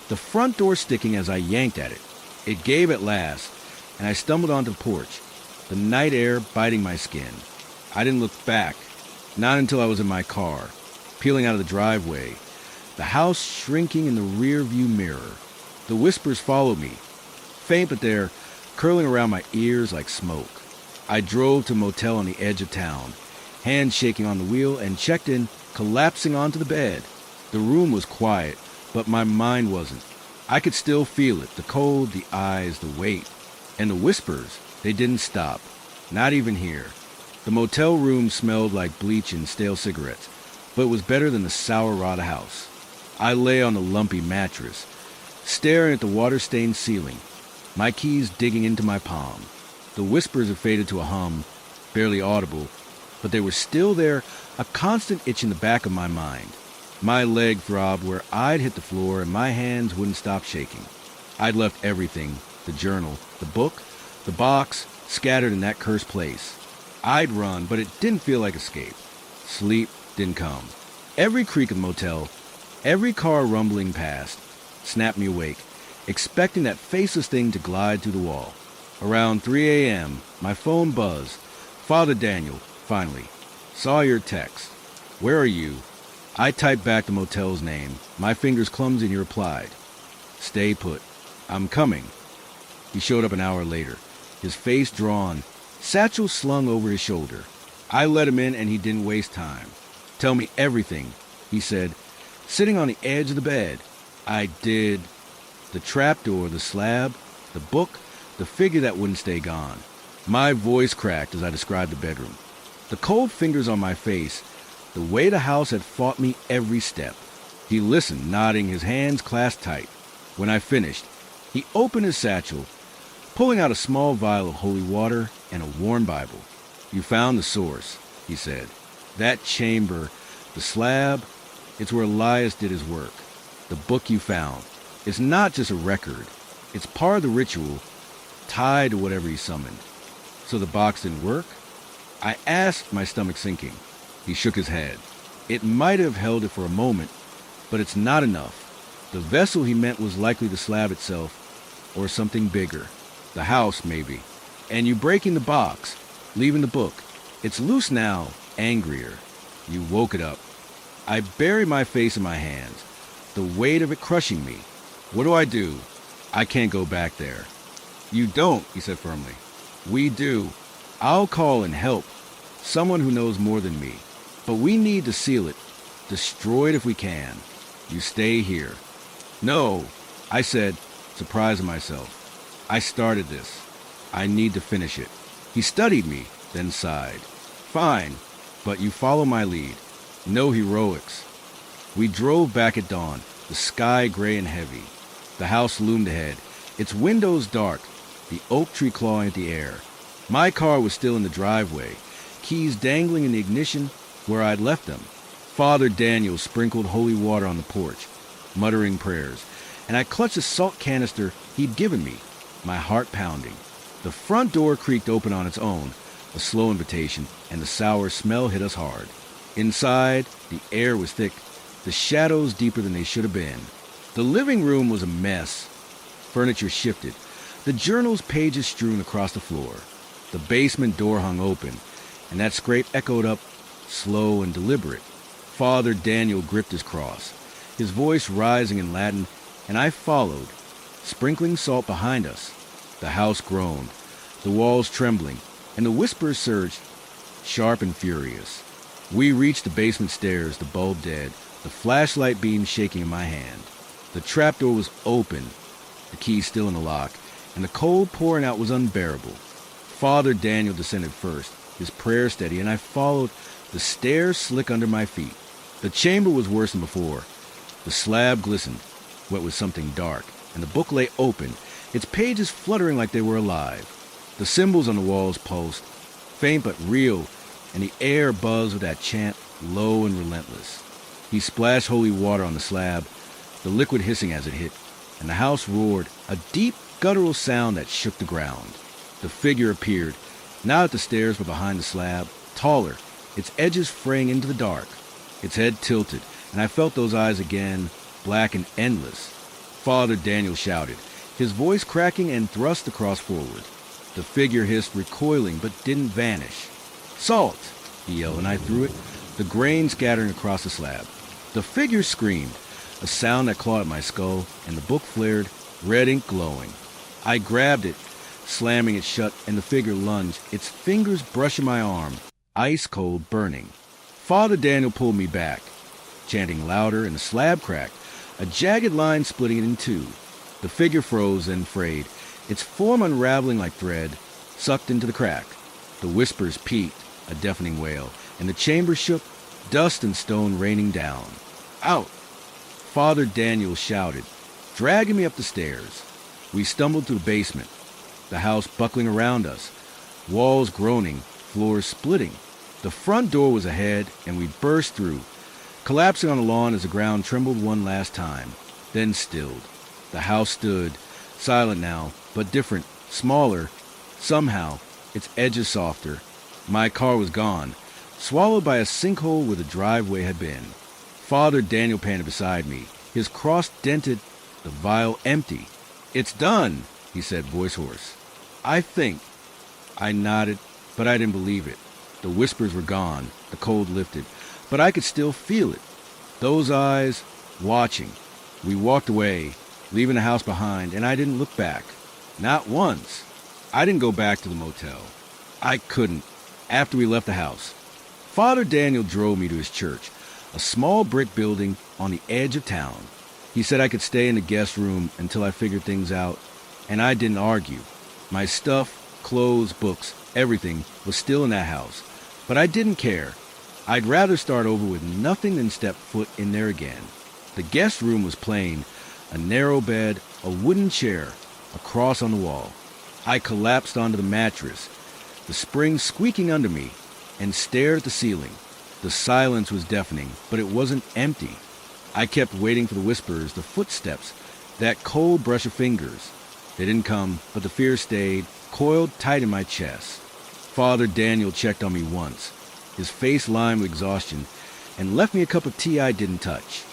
the front door sticking as I yanked at it. It gave at last, and I stumbled onto the porch, the night air biting my skin. I didn't look back, not until I was in my car, peeling out of the driveway. the house shrinking in the rear-view mirror. The whispers followed me, faint but they're curling around my ears like smoke. I drove to a motel on the edge of town, hands shaking on the wheel, and checked in, collapsing onto the bed. The room was quiet, but my mind wasn't. I could still feel it, the cold, the eyes, the weight. And the whispers, they didn't stop. Not even here. The motel room smelled like bleach and stale cigarettes, but it was better than the sour rot house. I lay on the lumpy mattress, staring at the water-stained ceiling, my keys digging into my palm. The whispers had faded to a hum, barely audible, but they were still there, a constant itch in the back of my mind. My leg throbbed where I'd hit the floor and my hands wouldn't stop shaking. I'd left everything, the journal, the book, the box, scattered in that cursed place. I'd run, but it didn't feel like escape. Sleep didn't come. Every creak of the motel, every car rumbling past, snapped me awake, expecting that faceless thing to glide through the wall. Around 3 a.m., my phone buzzed. Father Daniel, finally. Saw your text. Where are you? I typed back the motel's name, my fingers clumsy, and he replied, Stay put. I'm coming. He showed up an hour later, his face drawn, satchel slung over his shoulder. I let him in and he didn't waste time. Tell me everything, he said, sitting on the edge of the bed. I did. The trapdoor, the slab, the book, the figure that wouldn't stay gone. My voice cracked as I described the bedroom. The cold fingers on my face, the way the house had fought me every step. He listened, nodding, his hands clasped tight. When I finished, he opened his satchel, pulling out a small vial of holy water and a worn Bible. You found the source, he said. That chamber, the slab, it's where Elias did his work. The book you found, it's not just a record. It's part of the ritual, tied to whatever he summoned. So the box didn't work? I asked, my stomach sinking. He shook his head. It might have held it for a moment, but it's not enough. The vessel he meant was likely the slab itself, or something bigger. The house, maybe. And you breaking the box, leaving the book. It's loose now, angrier. You woke it up. I buried my face in my hands, the weight of it crushing me. What do I do? I can't go back there. You don't, he said firmly. We do. I'll call and help. Someone who knows more than me. But we need to seal it. Destroy it if we can. You stay here. No, I said, surprised at myself. I started this. I need to finish it. He studied me, then sighed. Fine, but you follow my lead. No heroics. We drove back at dawn, the sky gray and heavy. The house loomed ahead, its windows dark, the oak tree clawing at the air. My car was still in the driveway, keys dangling in the ignition where I'd left them. Father Daniel sprinkled holy water on the porch, muttering prayers, and I clutched a salt canister he'd given me, my heart pounding. The front door creaked open on its own, a slow invitation, and the sour smell hit us hard. Inside, the air was thick, the shadows deeper than they should have been. The living room was a mess. Furniture shifted, the journal's pages strewn across the floor. The basement door hung open, and that scrape echoed up, slow and deliberate. Father Daniel gripped his cross, his voice rising in Latin, and I followed, sprinkling salt behind us. The house groaned, the walls trembling, and the whispers surged, sharp and furious. We reached the basement stairs, the bulb dead, the flashlight beam shaking in my hand. The trapdoor was open, the key still in the lock, and the cold pouring out was unbearable. Father Daniel descended first, his prayer steady, and I followed, the stairs slick under my feet. The chamber was worse than before. The slab glistened, wet with something dark, and the book lay open, its pages fluttering like they were alive. The symbols on the walls pulsed, faint but real, and the air buzzed with that chant, low and relentless. He splashed holy water on the slab, the liquid hissing as it hit, and the house roared, a deep, guttural sound that shook the ground. The figure appeared, not at the stairs but behind the slab, taller, its edges fraying into the dark. Its head tilted, and I felt those eyes again, black and endless. Father Daniel shouted, his voice cracking and thrust the cross forward. The figure hissed, recoiling, but didn't vanish. Salt, he yelled, and I threw it, the grain scattering across the slab. The figure screamed, a sound that clawed at my skull, and the book flared, red ink glowing. I grabbed it, slamming it shut, and the figure lunged, its fingers brushing my arm, ice cold, burning. Father Daniel pulled me back, chanting louder, and the slab cracked, a jagged line splitting it in two. The figure froze, then frayed, its form unraveling like thread, sucked into the crack. The whispers peaked, a deafening wail, and the chamber shook, dust and stone raining down. Out! Father Daniel shouted, dragging me up the stairs. We stumbled through the basement, the house buckling around us, walls groaning, floors splitting. The front door was ahead, and we burst through, collapsing on the lawn as the ground trembled one last time, then stilled. The house stood, silent now, but different, smaller, somehow, its edges softer. My car was gone, swallowed by a sinkhole where the driveway had been. Father Daniel panted beside me, his cross dented, the vial empty. It's done, he said, voice hoarse. I think. I nodded, but I didn't believe it. The whispers were gone, the cold lifted, but I could still feel it. Those eyes, watching. We walked away, leaving the house behind, and I didn't look back. Not once. I didn't go back to the motel. I couldn't, after we left the house. Father Daniel drove me to his church, a small brick building on the edge of town. He said I could stay in the guest room until I figured things out, and I didn't argue. My stuff, clothes, books, everything was still in that house, but I didn't care. I'd rather start over with nothing than step foot in there again. The guest room was plain, a narrow bed, a wooden chair, a cross on the wall. I collapsed onto the mattress, the spring squeaking under me, and stared at the ceiling. The silence was deafening, but it wasn't empty. I kept waiting for the whispers, the footsteps, that cold brush of fingers. They didn't come, but the fear stayed, coiled tight in my chest. Father Daniel checked on me once, his face lined with exhaustion, and left me a cup of tea I didn't touch.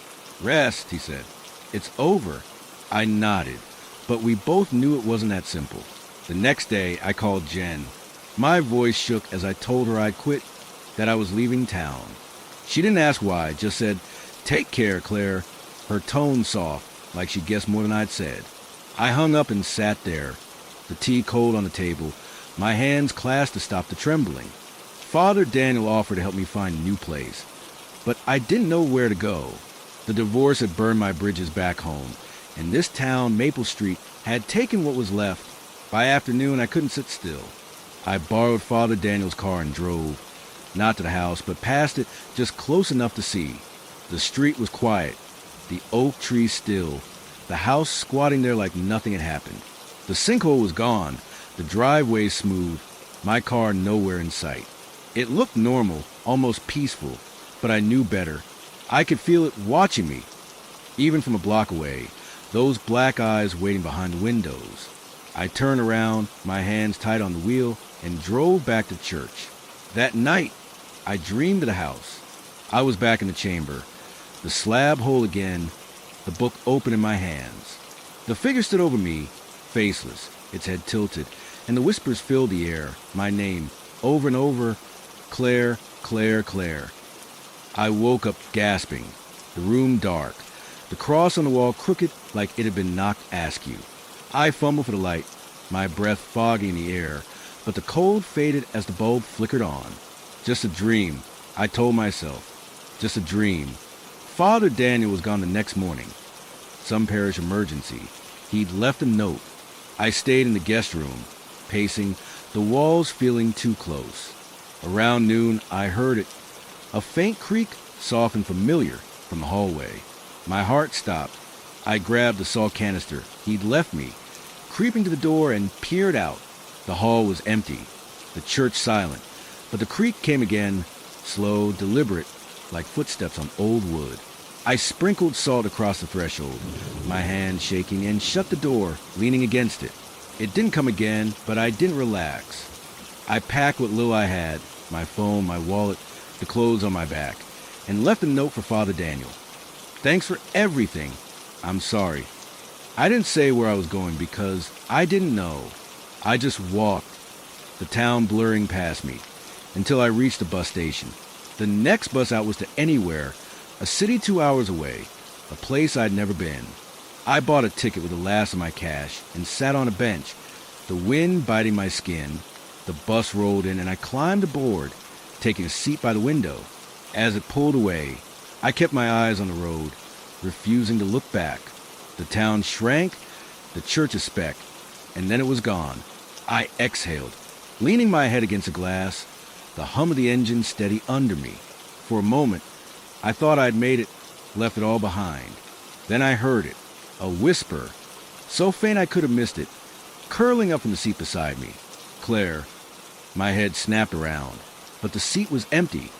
Rest, he said. It's over. I nodded, but we both knew it wasn't that simple. The next day, I called Jen. My voice shook as I told her I'd quit, that I was leaving town. She didn't ask why, just said, "Take care, Claire," her tone soft, like she guessed more than I'd said. I hung up and sat there, the tea cold on the table, my hands clasped to stop the trembling. Father Daniel offered to help me find a new place, but I didn't know where to go. The divorce had burned my bridges back home, and this town, Maple Street, had taken what was left. By afternoon, I couldn't sit still. I borrowed Father Daniel's car and drove, not to the house, but past it just close enough to see. The street was quiet, the oak trees still, the house squatting there like nothing had happened. The sinkhole was gone, the driveway smooth, my car nowhere in sight. It looked normal, almost peaceful, but I knew better. I could feel it watching me, even from a block away, those black eyes waiting behind the windows. I turned around, my hands tight on the wheel, and drove back to church. That night, I dreamed of the house. I was back in the chamber, the slab whole again, the book open in my hands. The figure stood over me, faceless, its head tilted, and the whispers filled the air, my name, over and over, Claire, Claire, Claire. I woke up gasping, the room dark, the cross on the wall crooked like it had been knocked askew. I fumbled for the light, my breath foggy in the air, but the cold faded as the bulb flickered on. Just a dream, I told myself. Just a dream. Father Daniel was gone the next morning. Some parish emergency. He'd left a note. I stayed in the guest room, pacing, the walls feeling too close. Around noon, I heard it. A faint creak, soft and familiar, from the hallway. My heart stopped. I grabbed the salt canister he'd left me, creeping to the door and peered out. The hall was empty, the church silent, but the creak came again, slow, deliberate, like footsteps on old wood. I sprinkled salt across the threshold, my hand shaking, and shut the door, leaning against it. It didn't come again, but I didn't relax. I packed what little I had, my phone, my wallet, the clothes on my back, and left a note for Father Daniel. Thanks for everything. I'm sorry. I didn't say where I was going because I didn't know. I just walked, the town blurring past me, until I reached the bus station. The next bus out was to anywhere, a city 2 hours away. a place I'd never been. I bought a ticket with the last of my cash and sat on a bench, the wind biting my skin. The bus rolled in and I climbed aboard, taking a seat by the window. As it pulled away, I kept my eyes on the road, refusing to look back. The town shrank, the church a speck, and then it was gone. I exhaled, leaning my head against a glass, the hum of the engine steady under me. For a moment, I thought I'd made it, left it all behind. Then I heard it, a whisper, so faint I could have missed it, curling up from the seat beside me. Claire. My head snapped around, but the seat was empty,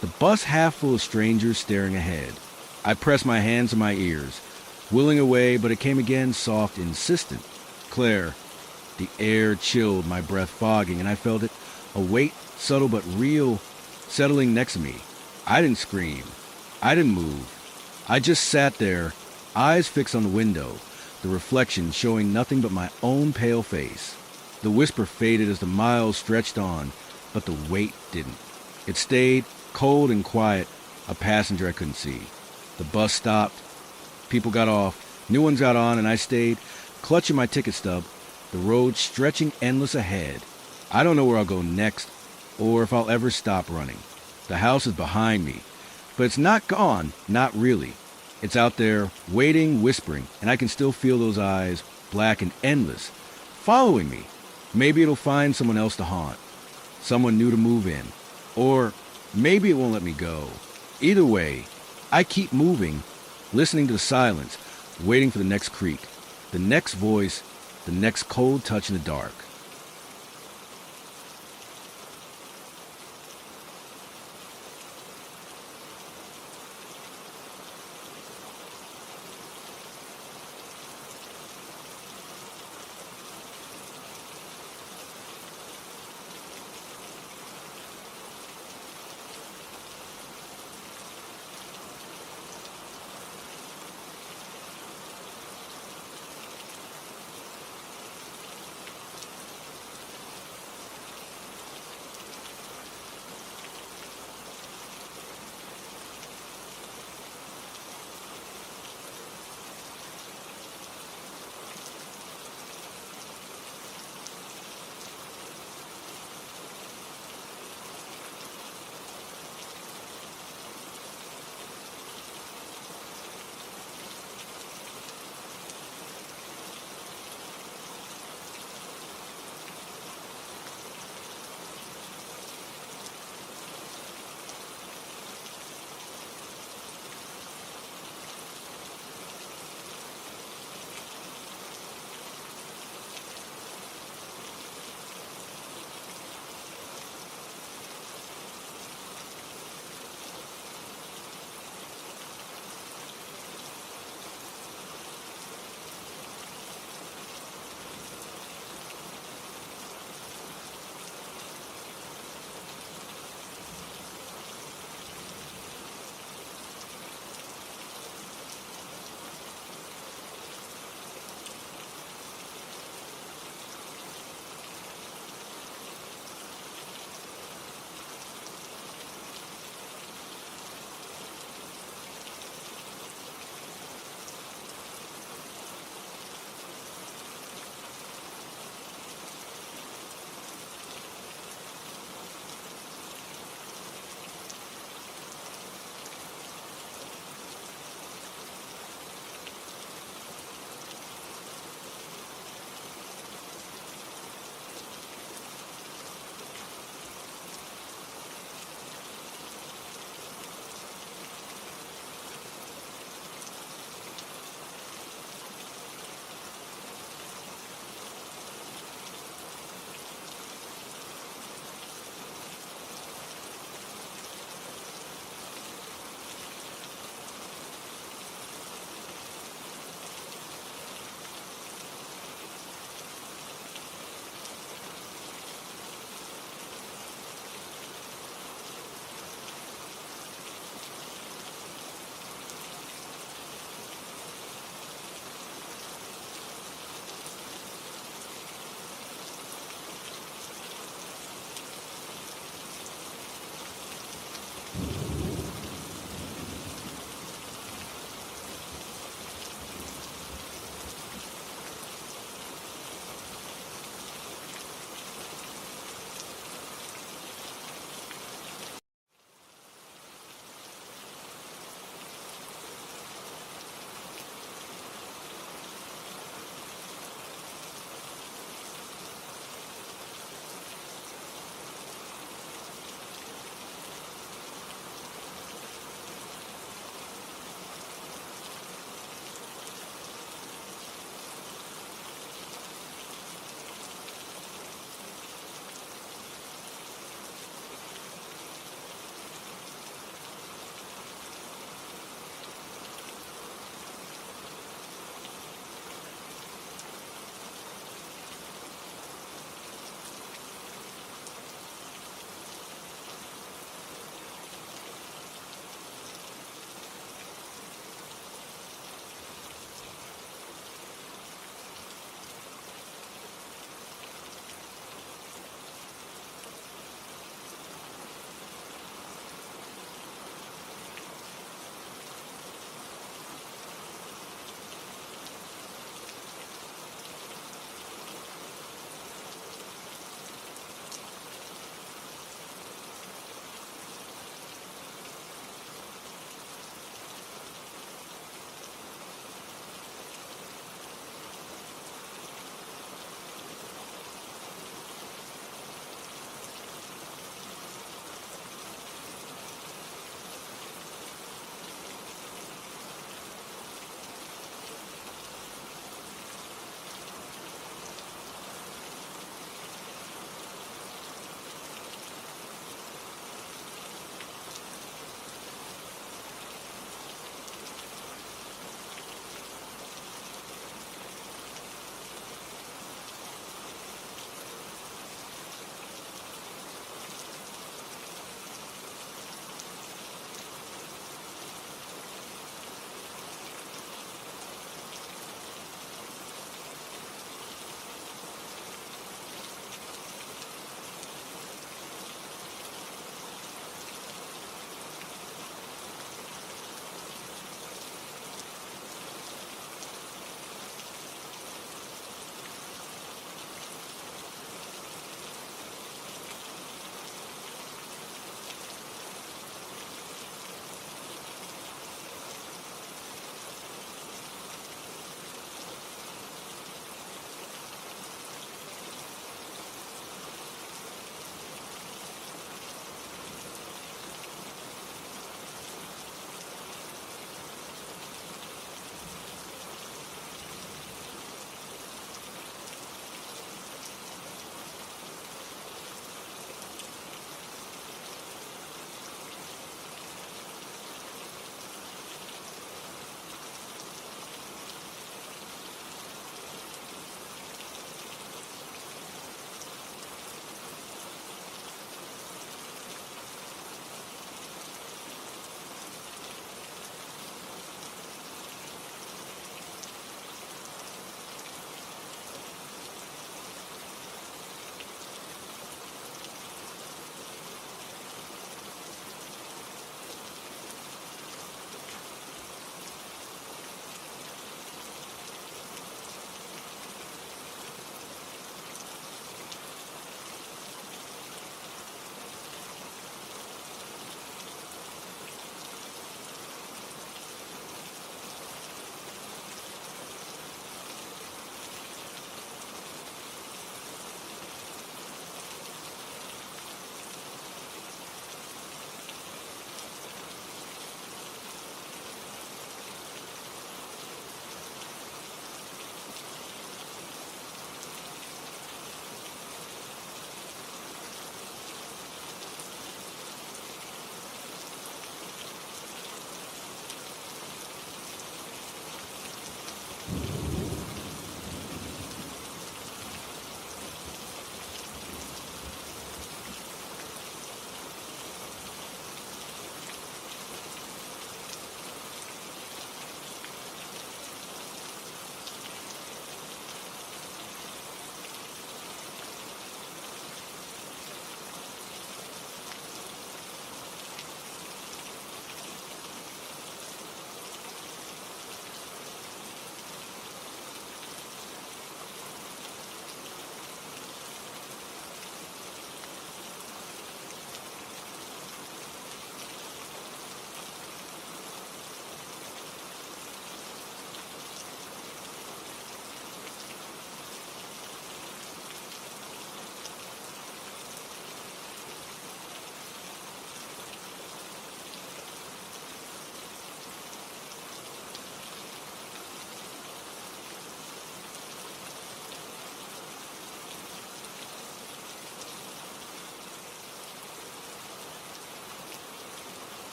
the bus half full of strangers staring ahead. I pressed my hands to my ears, willing away, but it came again, soft, insistent. Claire. The air chilled, my breath fogging, and I felt it, a weight, subtle but real, settling next to me. I didn't scream. I didn't move. I just sat there, eyes fixed on the window, the reflection showing nothing but my own pale face. The whisper faded as the miles stretched on, but the weight didn't. It stayed, cold and quiet, a passenger I couldn't see. The bus stopped. People got off. New ones got on, and I stayed, clutching my ticket stub, the road stretching endless ahead. I don't know where I'll go next, or if I'll ever stop running. The house is behind me, but it's not gone, not really. It's out there, waiting, whispering, and I can still feel those eyes, black and endless, following me. Maybe it'll find someone else to haunt, someone new to move in, or maybe it won't let me go. Either way, I keep moving, listening to the silence, waiting for the next creak, the next voice, the next cold touch in the dark.